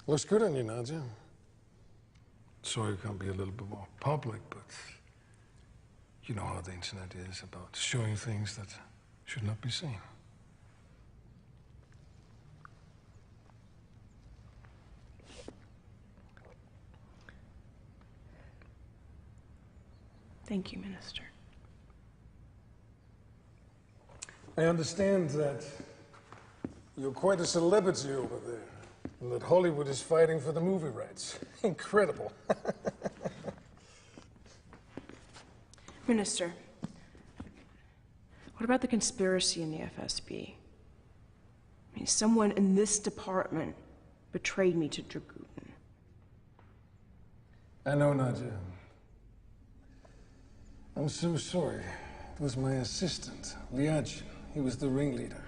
Speaker 14: Looks good on you, Nadia. Sorry you can't be a little bit more public, but you know how the internet is about showing things that should not be seen.
Speaker 2: Thank you, Minister.
Speaker 14: I understand that you're quite a celebrity over there, and that Hollywood is fighting for the movie rights. Incredible.
Speaker 2: Minister, what about the conspiracy in the FSB? I mean, someone in this department betrayed me to Dragutin.
Speaker 14: I know, Nadia. I'm so sorry. It was my assistant, Liadjin. He was the ringleader.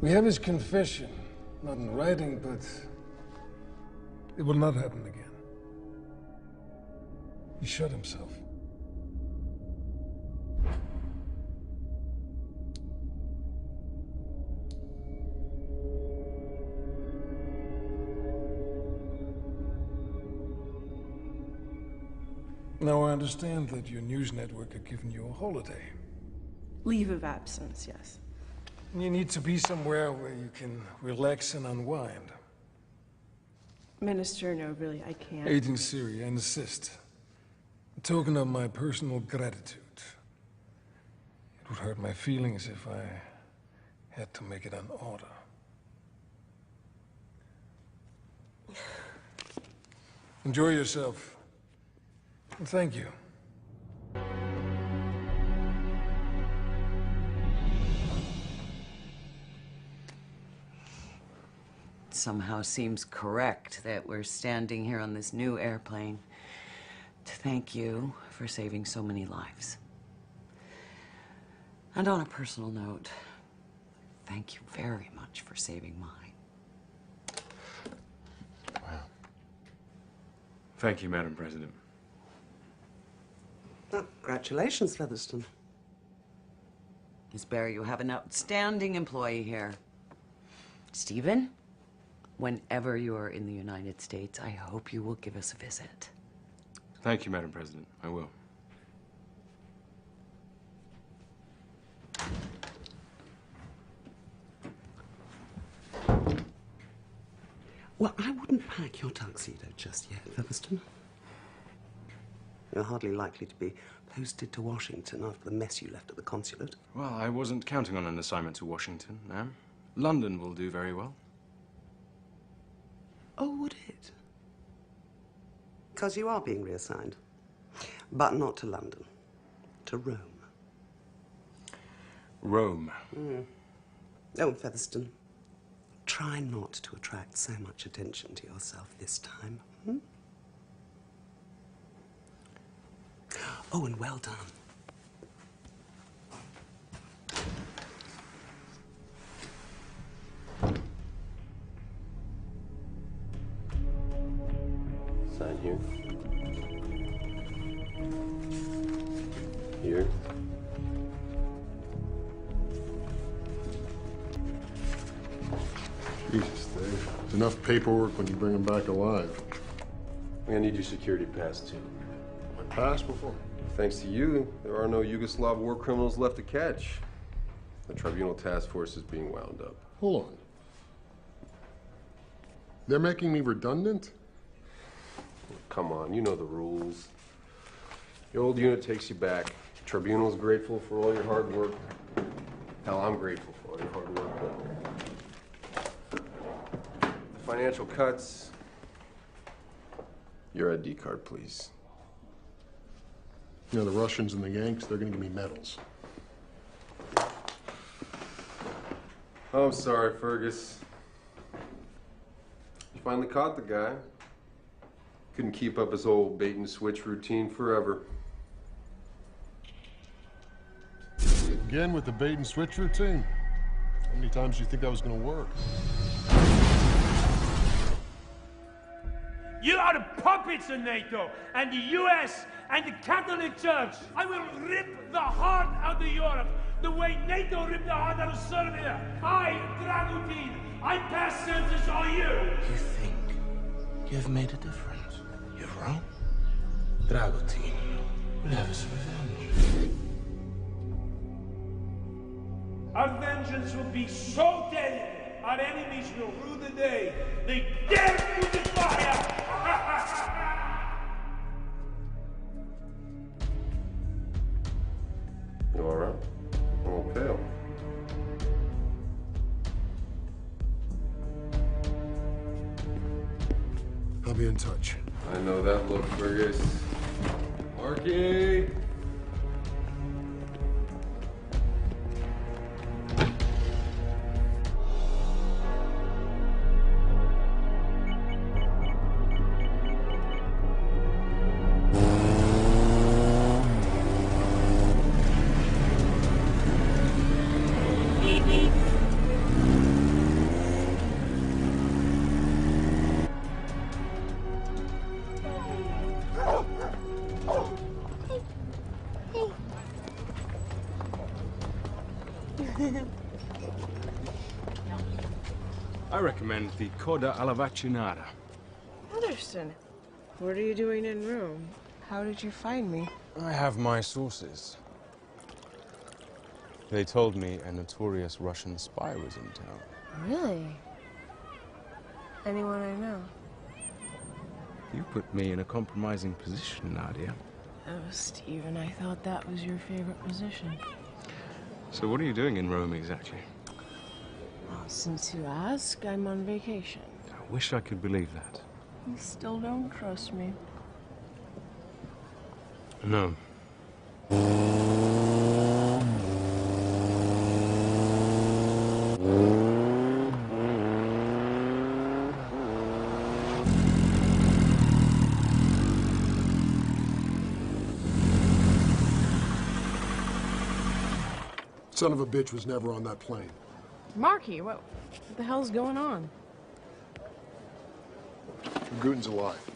Speaker 14: We have his confession, not in writing, but it will not happen again. He shot himself. Now, I understand that your news network had given you a holiday.
Speaker 2: Leave of absence, yes.
Speaker 14: You need to be somewhere where you can relax and unwind.
Speaker 2: Minister, no, really, I can't.
Speaker 14: Agent Siri, I insist. A token of my personal gratitude. It would hurt my feelings if I had to make it an order. Enjoy yourself. And thank you.
Speaker 19: Somehow seems correct that we're standing here on this new airplane to thank you for saving so many lives. And on a personal note, thank you very much for saving mine.
Speaker 10: Wow. Thank you, Madam President.
Speaker 4: Oh, congratulations, Featherstone.
Speaker 19: Miss Barry, you have an outstanding employee here. Stephen, whenever you are in the United States, I hope you will give us a visit.
Speaker 10: Thank you, Madam President. I will.
Speaker 4: Well, I wouldn't pack your tuxedo just yet, Featherstone. You're hardly likely to be posted to Washington after the mess you left at the consulate.
Speaker 10: Well, I wasn't counting on an assignment to Washington, ma'am. London will do very well.
Speaker 4: Oh, would it? Because you are being reassigned. But not to London. To Rome.
Speaker 10: Rome.
Speaker 4: Oh, Featherston, try not to attract so much attention to yourself this time. Oh, and well done.
Speaker 17: Sign here. Here.
Speaker 9: Jesus, Dave. It's enough paperwork when you bring him back alive.
Speaker 17: I need your security pass, too.
Speaker 9: My pass before?
Speaker 17: Thanks to you, there are no Yugoslav war criminals left to catch. The tribunal task force is being wound up.
Speaker 9: Hold on. They're making me redundant?
Speaker 17: Come on, you know the rules. Your old unit takes you back. Tribunal's grateful for all your hard work. Hell, I'm grateful for all your hard work. But the financial cuts. Your ID card, please.
Speaker 9: You know, the Russians and the Yanks, they're gonna give me medals.
Speaker 17: Oh, I'm sorry, Fergus. You finally caught the guy. Couldn't keep up his old bait and switch routine forever.
Speaker 9: Again with the bait and switch routine? How many times do you think that was gonna work?
Speaker 18: You are the puppets of NATO and the US and the Catholic Church. I will rip the heart out of Europe the way NATO ripped the heart out of Serbia. I, Dragutin, I pass sentence on you.
Speaker 15: You think you've made a difference? You're wrong. Dragutin will have his revenge.
Speaker 18: Our vengeance will be so deadly, our enemies will rue the day they dare to defy us.
Speaker 17: You all right? I'm all pale.
Speaker 9: I'll be in touch.
Speaker 17: I know that look, Fergus. Marky!
Speaker 10: I recommend the Coda alla Vaccinata.
Speaker 2: Anderson, what are you doing in Rome? How did you find me?
Speaker 10: I have my sources. They told me a notorious Russian spy was in town.
Speaker 2: Really? Anyone I know?
Speaker 10: You put me in a compromising position, Nadia.
Speaker 2: Oh, Stephen, I thought that was your favorite position.
Speaker 10: So what are you doing in Rome exactly?
Speaker 2: Well, since you ask, I'm on vacation.
Speaker 10: I wish I could believe that.
Speaker 2: You still don't trust me.
Speaker 10: No.
Speaker 9: Son of a bitch was never on that plane.
Speaker 2: Marky, what the hell's going on?
Speaker 9: Guten's alive.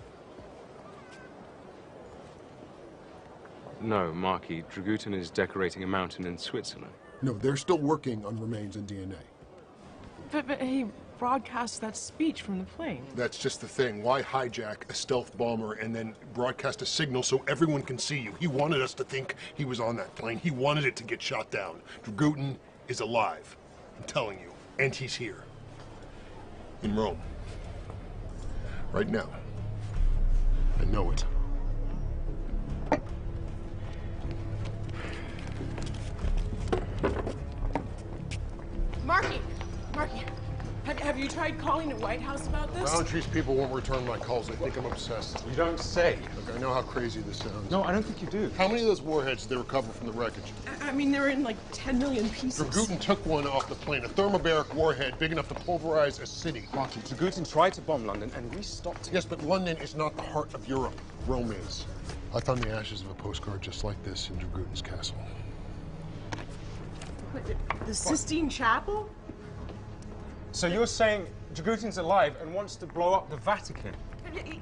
Speaker 10: No, Marky. Dragutin is decorating a mountain in Switzerland.
Speaker 9: No, they're still working on remains and DNA.
Speaker 2: But he broadcast that speech from the plane.
Speaker 9: That's just the thing. Why hijack a stealth bomber and then broadcast a signal so everyone can see you? He wanted us to think he was on that plane. He wanted it to get shot down. Dragutin is alive. I'm telling you. And he's here. In Rome. Right now. I know it.
Speaker 2: Marky, have you tried calling the White House about this?
Speaker 9: Roundtree's people won't return my calls. They think I'm obsessed.
Speaker 10: You don't say.
Speaker 9: Look, I know how crazy this sounds.
Speaker 10: No, I don't think you do.
Speaker 9: How many of those warheads did they recover from the wreckage?
Speaker 2: I mean, they're in like 10 million pieces.
Speaker 9: Dragutin took one off the plane, a thermobaric warhead big enough to pulverize a city.
Speaker 10: Marky, Dragutin tried to bomb London, and we stopped him.
Speaker 9: Yes, but London is not the heart of Europe. Rome is. I found the ashes of a postcard just like this in Dragutin's castle.
Speaker 2: The Sistine Chapel?
Speaker 10: So you're saying Dragutin's alive and wants to blow up the Vatican?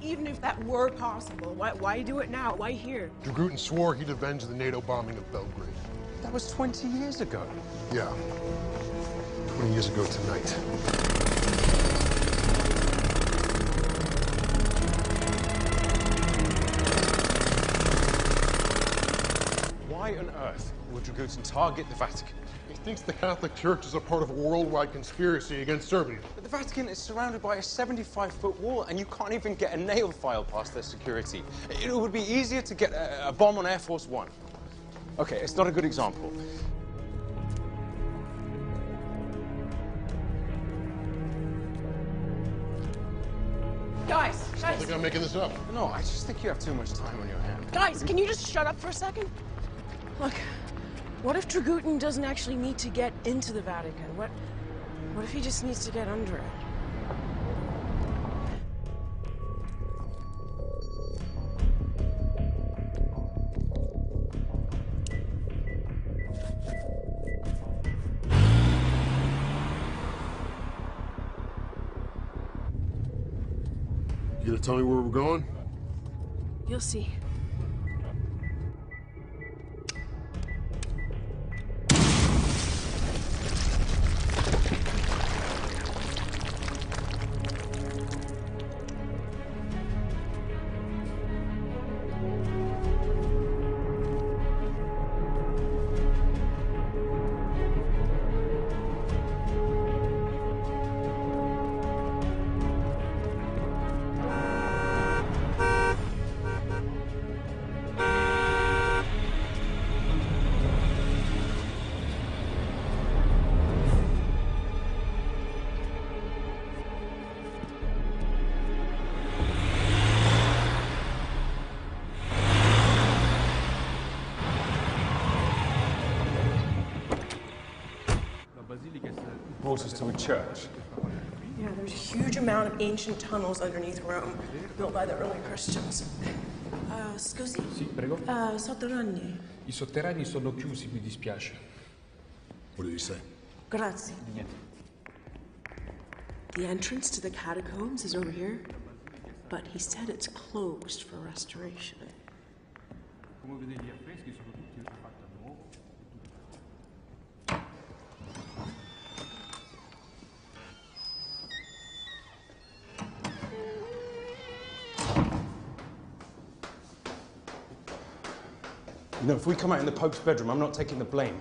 Speaker 2: Even if that were possible, why do it now? Why here?
Speaker 9: Dragutin swore he'd avenge the NATO bombing of Belgrade.
Speaker 10: That was 20 years ago.
Speaker 9: Yeah. 20 years ago tonight.
Speaker 10: Why on earth would Dragutin target the Vatican?
Speaker 9: He thinks the Catholic Church is a part of a worldwide conspiracy against Serbia.
Speaker 10: But the Vatican is surrounded by a 75-foot wall, and you can't even get a nail file past their security. It would be easier to get a bomb on Air Force One. Okay, it's not a good example.
Speaker 2: Guys,
Speaker 9: I think I'm making this up.
Speaker 10: No, I just think you have too much time on your hands.
Speaker 2: Guys, can you just shut up for a second? Look, what if Dragutin doesn't actually need to get into the Vatican? What if he just needs to get under it?
Speaker 9: You gonna tell me where we're going?
Speaker 2: You'll see.
Speaker 10: Brought us to a church.
Speaker 2: Yeah, there's a huge amount of ancient tunnels underneath Rome, built by the early Christians. Scusi?
Speaker 8: Sì, prego.
Speaker 2: Sotterranei.
Speaker 8: I sotterranei sono chiusi, mi dispiace.
Speaker 23: What did he say?
Speaker 2: Grazie. The entrance to the catacombs is over here, but he said it's closed for restoration.
Speaker 8: Come vedi, gli affreschi sono tutti fatti a nuovo.
Speaker 10: You know, if we come out in the Pope's bedroom, I'm not taking the blame.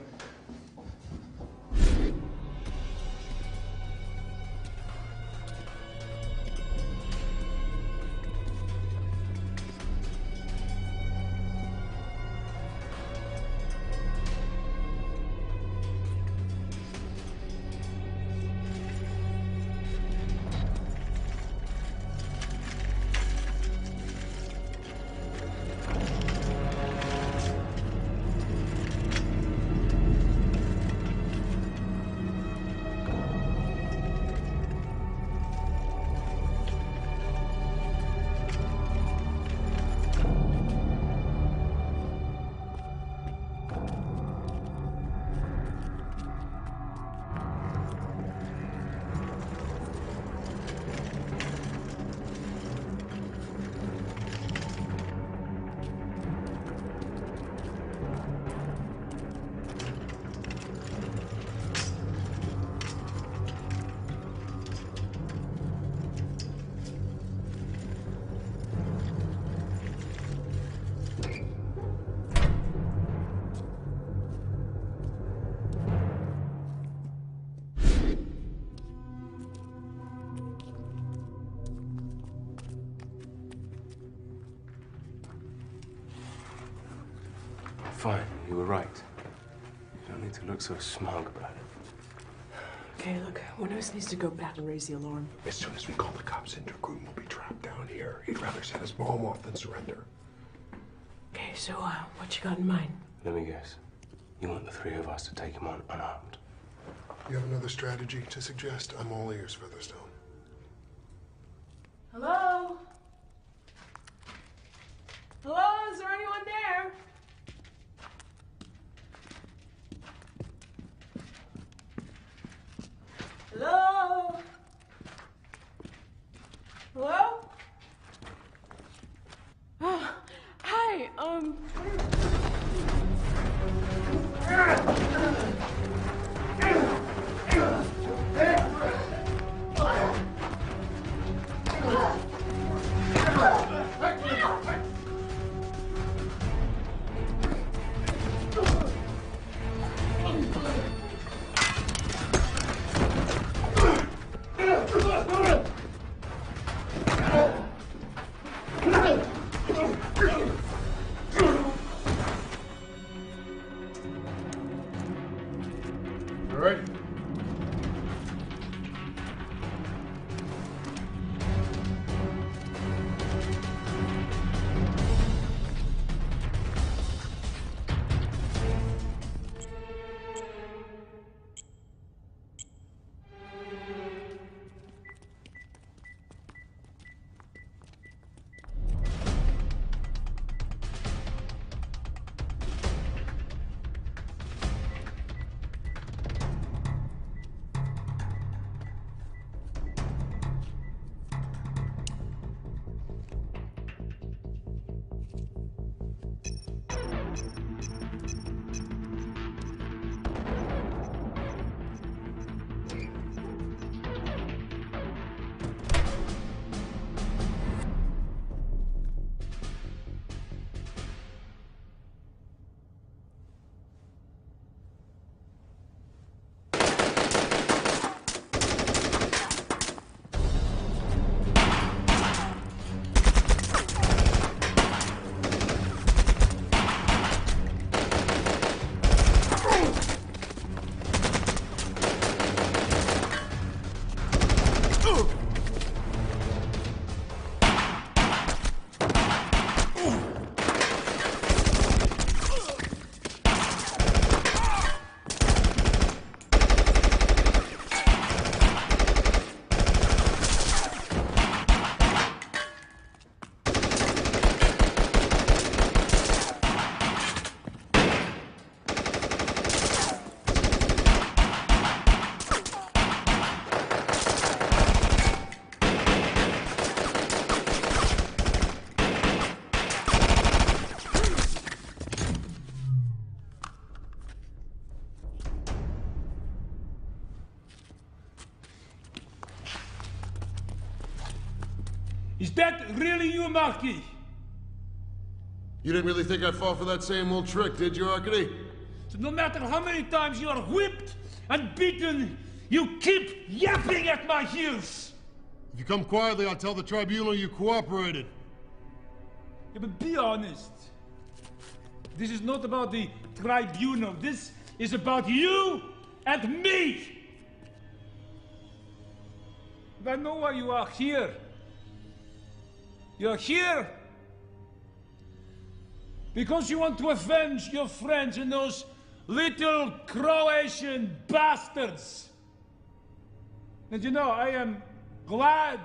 Speaker 11: Fine, you were right. You don't need to look so smug about it.
Speaker 2: Okay, look, one of us needs to go back and raise the alarm.
Speaker 23: As soon as we call the cops in, Dragoon will be trapped down here. He'd rather set his bomb off than surrender.
Speaker 2: Okay, so, what you got in mind?
Speaker 11: Let me guess. You want the three of us to take him on unarmed?
Speaker 23: You have another strategy to suggest? I'm all ears, Featherstone.
Speaker 2: Hello? Hello? Is there anyone there? Hello? Hello? Oh, hi,
Speaker 23: All right.
Speaker 18: Is that really you, Marquis?
Speaker 23: You didn't really think I'd fall for that same old trick, did you, Arcady?
Speaker 18: So no matter how many times you are whipped and beaten, you keep yapping at my heels.
Speaker 23: If you come quietly, I'll tell the tribunal you cooperated.
Speaker 18: Yeah, but be honest. This is not about the tribunal. This is about you and me. And I know why you are here. You're here because you want to avenge your friends and those little Croatian bastards. And you know, I am glad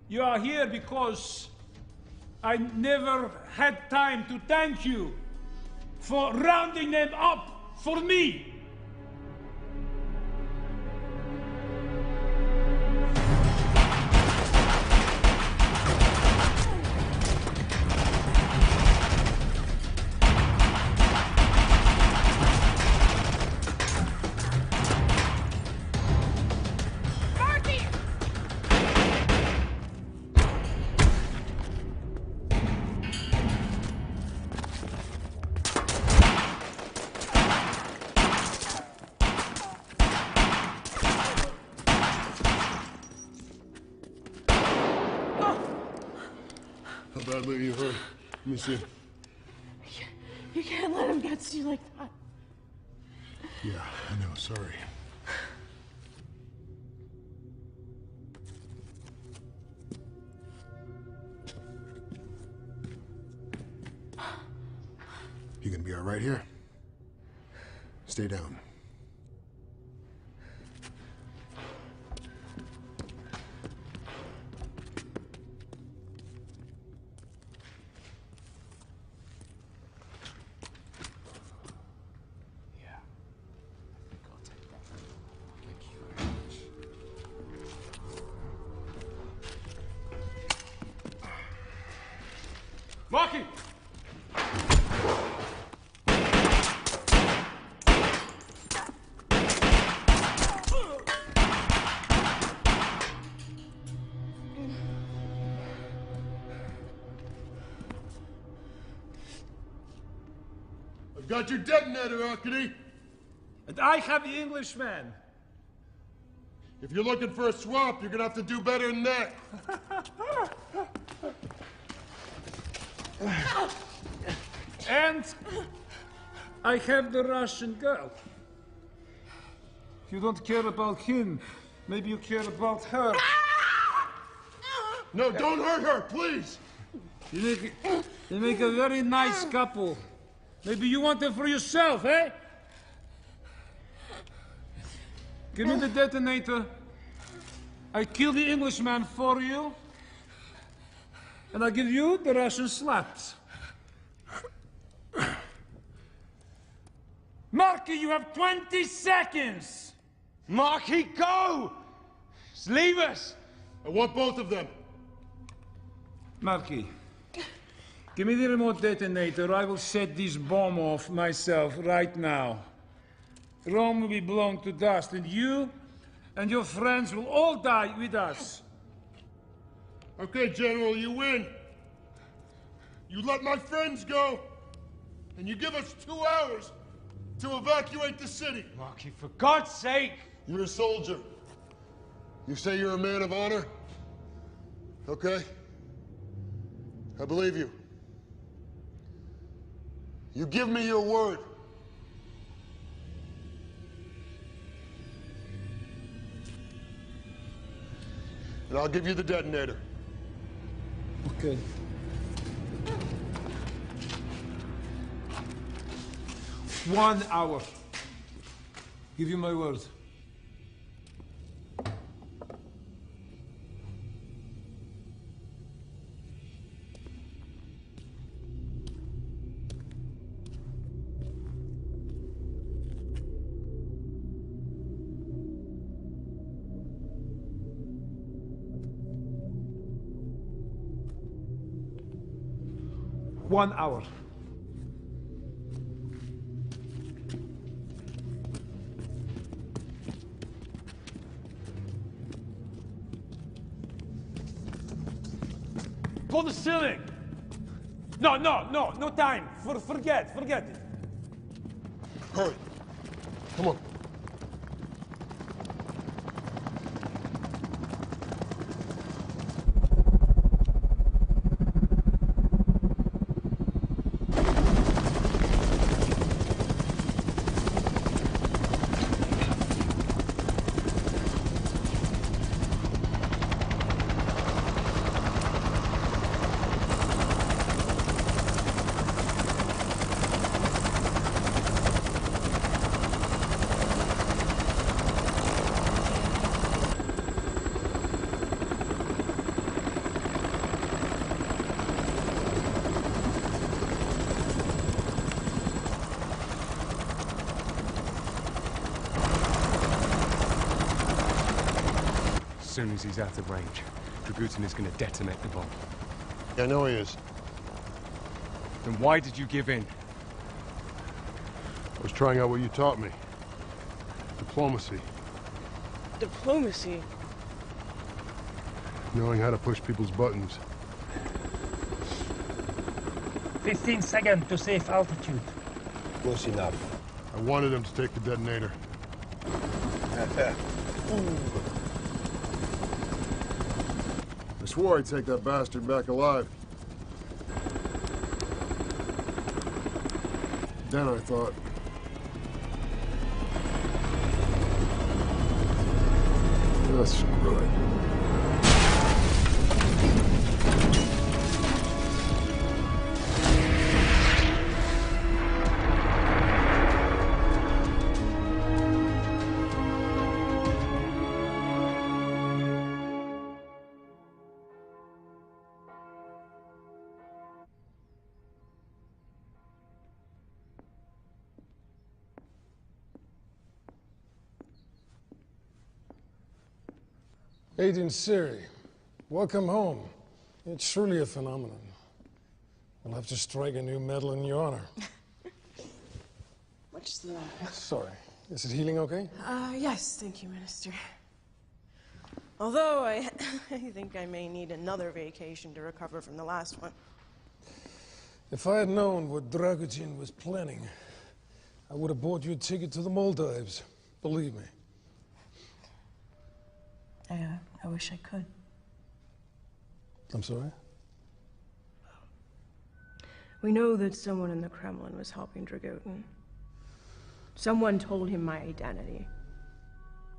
Speaker 18: you are here because I never had time to thank you for rounding them up for me.
Speaker 23: How badly are you hurt? Let me see.
Speaker 2: You can't let him get to you like that.
Speaker 23: Yeah, I know, sorry. You gonna be all right here? Stay down.
Speaker 10: Marky!
Speaker 23: I've got your detonator, Arkady.
Speaker 18: And I have the Englishman.
Speaker 23: If you're looking for a swap, you're gonna have to do better than that.
Speaker 18: And I have the Russian girl. If you don't care about him, maybe you care about her.
Speaker 23: No, don't hurt her, please.
Speaker 18: You make a very nice couple. Maybe you want her for yourself, eh? Give me the detonator. I kill the Englishman for you. And I give you the Russian slaps. Marky, you have 20 seconds!
Speaker 23: Marky, go! Just leave us! I want both of them.
Speaker 18: Marky, give me the remote detonator. I will set this bomb off myself right now. Rome will be blown to dust, and you and your friends will all die with us.
Speaker 23: Okay, General, you win. You let my friends go, and you give us 2 hours to evacuate the city.
Speaker 18: Marky, for God's sake!
Speaker 23: You're a soldier. You say you're a man of honor? Okay. I believe you. You give me your word. And I'll give you the detonator.
Speaker 18: Okay. One hour. Give you my word. One hour. Pull the ceiling! No time! Forget it!
Speaker 23: Hurry. Come on.
Speaker 1: As soon as he's out of range, Dragutin is going to detonate the bomb.
Speaker 23: Yeah, I know he is.
Speaker 1: Then why did you give in?
Speaker 23: I was trying out what you taught me. Diplomacy.
Speaker 2: Diplomacy?
Speaker 23: Knowing how to push people's buttons.
Speaker 18: 15 seconds to safe altitude.
Speaker 23: Close enough. I wanted him to take the detonator. I swore I'd take that bastard back alive. Then I thought... oh, screw it.
Speaker 14: Agent Siri, welcome home. It's truly a phenomenon. We'll have to strike a new medal in your honor.
Speaker 2: What's the...
Speaker 14: Sorry. Is it healing okay?
Speaker 2: Yes, thank you, Minister. Although I think I may need another vacation to recover from the last one.
Speaker 14: If I had known what Dragutin was planning, I would have bought you a ticket to the Maldives. Believe me.
Speaker 2: I wish I could.
Speaker 14: I'm sorry?
Speaker 2: We know that someone in the Kremlin was helping Dragutin. Someone told him my identity.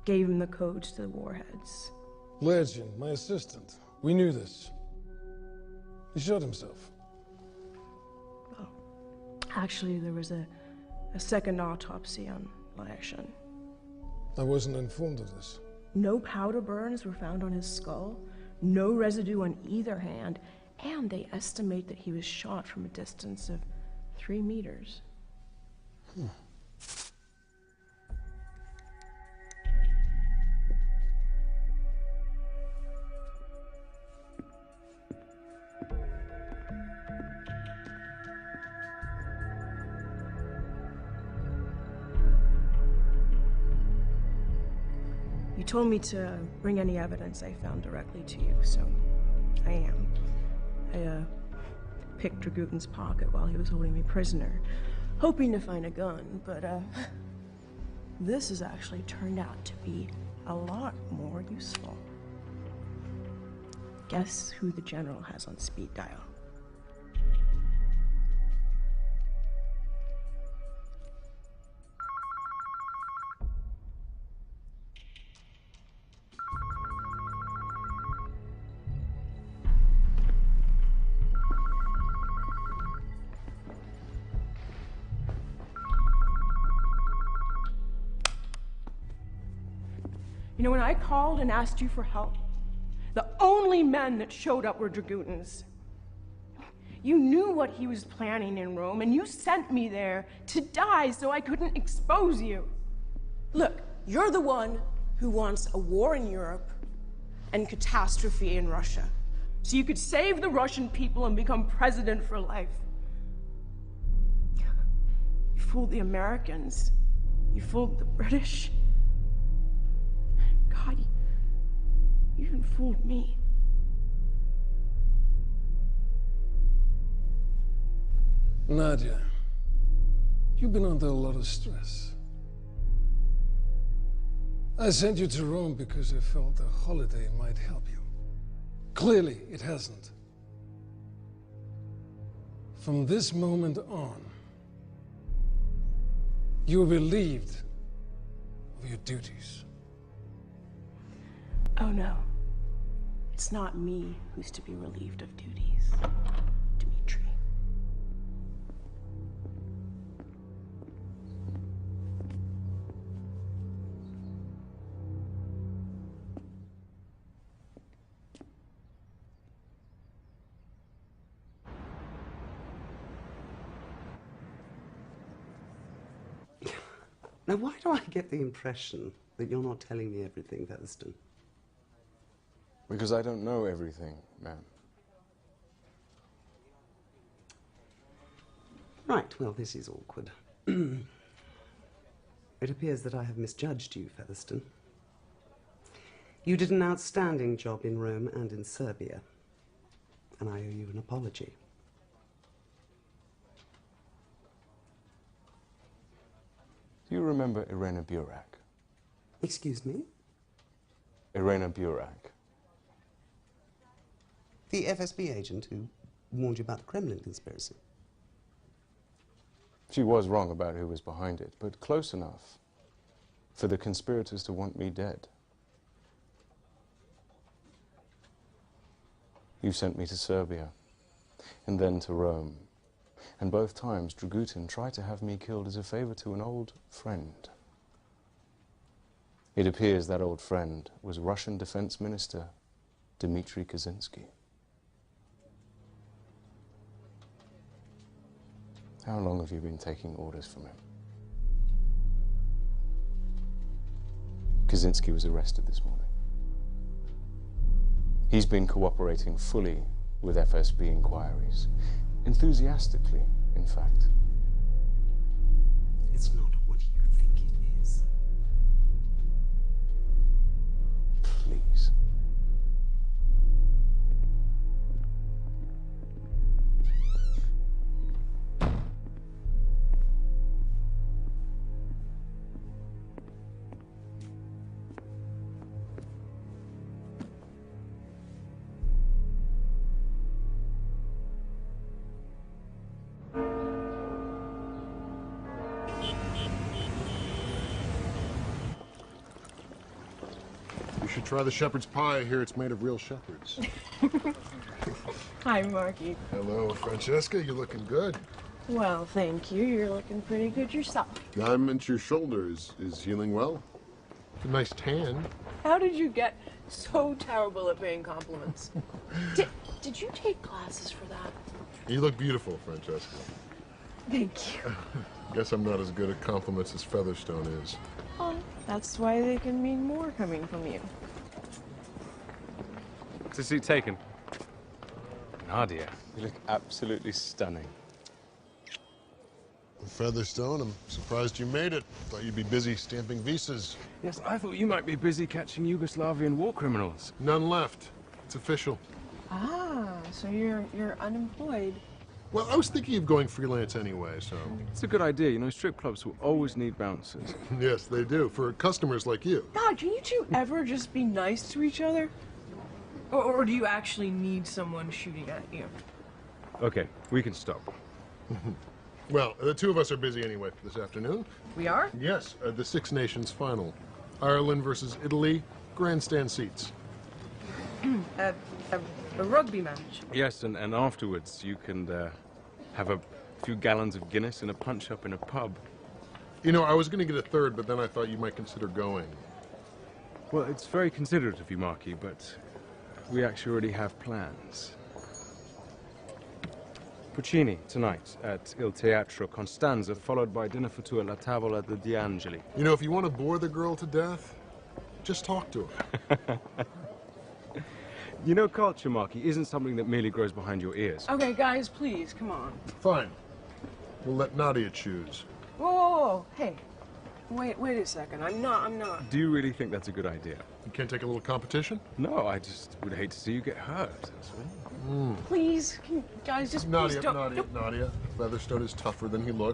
Speaker 2: Gave him the codes to the warheads.
Speaker 14: Legend, my assistant. We knew this. He shot himself.
Speaker 2: Oh. Actually, there was a second autopsy on Lashin.
Speaker 14: I wasn't informed of this.
Speaker 2: No powder burns were found on his skull, no residue on either hand, and they estimate that he was shot from a distance of 3 meters. You told me to bring any evidence I found directly to you, so I am. I picked Dragutin's pocket while he was holding me prisoner, hoping to find a gun, but this has actually turned out to be a lot more useful. Guess who the general has on speed dial? You know, when I called and asked you for help, the only men that showed up were Dragutins. You knew what he was planning in Rome, and you sent me there to die so I couldn't expose you. Look, you're the one who wants a war in Europe and catastrophe in Russia, so you could save the Russian people and become president for life. You fooled the Americans. You fooled the British. God, you even fooled me.
Speaker 14: Nadia, you've been under a lot of stress. I sent you to Rome because I felt a holiday might help you. Clearly, it hasn't. From this moment on, you're relieved of your duties.
Speaker 2: Oh no, it's not me who's to be relieved of duties, Dmitri.
Speaker 4: Now, why do I get the impression that you're not telling me everything, Featherston?
Speaker 10: Because I don't know everything, ma'am.
Speaker 4: Right, well, this is awkward. It appears that I have misjudged you, Featherston. You did an outstanding job in Rome and in Serbia, and I owe you an apology.
Speaker 10: Do you remember Irena Burak?
Speaker 4: Excuse me?
Speaker 10: Irena Burak.
Speaker 4: The FSB agent who warned you about the Kremlin conspiracy.
Speaker 10: She was wrong about who was behind it, but close enough for the conspirators to want me dead. You sent me to Serbia, and then to Rome. And both times, Dragutin tried to have me killed as a favor to an old friend. It appears that old friend was Russian Defense Minister Dmitry Kaczynski. How long have you been taking orders from him? Kaczynski was arrested this morning. He's been cooperating fully with FSB inquiries. Enthusiastically, in fact.
Speaker 4: It's not what you think it is.
Speaker 10: Please.
Speaker 9: You should try the shepherd's pie. I hear it's made of real shepherds.
Speaker 2: Hi, Marky.
Speaker 9: Hello, Francesca. You're looking good.
Speaker 2: Well, thank you. You're looking pretty good yourself.
Speaker 9: Diamond to your shoulders. Is healing well? A nice tan.
Speaker 2: How did you get so terrible at paying compliments? Did you take classes for that?
Speaker 9: You look beautiful, Francesca.
Speaker 2: Thank you.
Speaker 9: Guess I'm not as good at compliments as Featherstone is.
Speaker 2: Oh, that's why they can mean more coming from you.
Speaker 10: What's the seat taken? Nadia, you look absolutely stunning.
Speaker 9: Featherstone, I'm surprised you made it. Thought you'd be busy stamping visas.
Speaker 10: Yes, I thought you might be busy catching Yugoslavian war criminals.
Speaker 9: None left. It's official.
Speaker 2: Ah, so you're unemployed.
Speaker 9: Well, I was thinking of going freelance anyway, so...
Speaker 10: It's a good idea. You know, strip clubs will always need bouncers.
Speaker 9: Yes, they do. For customers like you.
Speaker 2: God, can you two ever just be nice to each other? Or do you actually need someone shooting at you?
Speaker 10: Okay, we can stop.
Speaker 9: Well, the two of us are busy anyway for this afternoon.
Speaker 2: We are?
Speaker 9: Yes, the Six Nations final. Ireland versus Italy, grandstand seats.
Speaker 2: A rugby match.
Speaker 10: Yes, and afterwards you can have a few gallons of Guinness and a punch-up in a pub.
Speaker 9: You know, I was going to get a third, but then I thought you might consider going.
Speaker 10: Well, it's very considerate of you, Marky, but we actually already have plans. Puccini tonight at Il Teatro Constanza, followed by dinner for two at La Tavola de D'Angeli.
Speaker 9: You know, if you want to bore the girl to death, just talk to her.
Speaker 10: You know, culture, Marky, isn't something that merely grows behind your ears.
Speaker 2: Okay, guys, please, come on.
Speaker 9: Fine. We'll let Nadia choose.
Speaker 2: Whoa, whoa, whoa. Hey, wait a second. I'm not.
Speaker 10: Do you really think that's a good idea?
Speaker 9: You can't take a little competition?
Speaker 10: No, I just would hate to see you get hurt. That's all.
Speaker 2: Please, guys, just please don't.
Speaker 9: Nadia. Featherstone is tougher than he looked.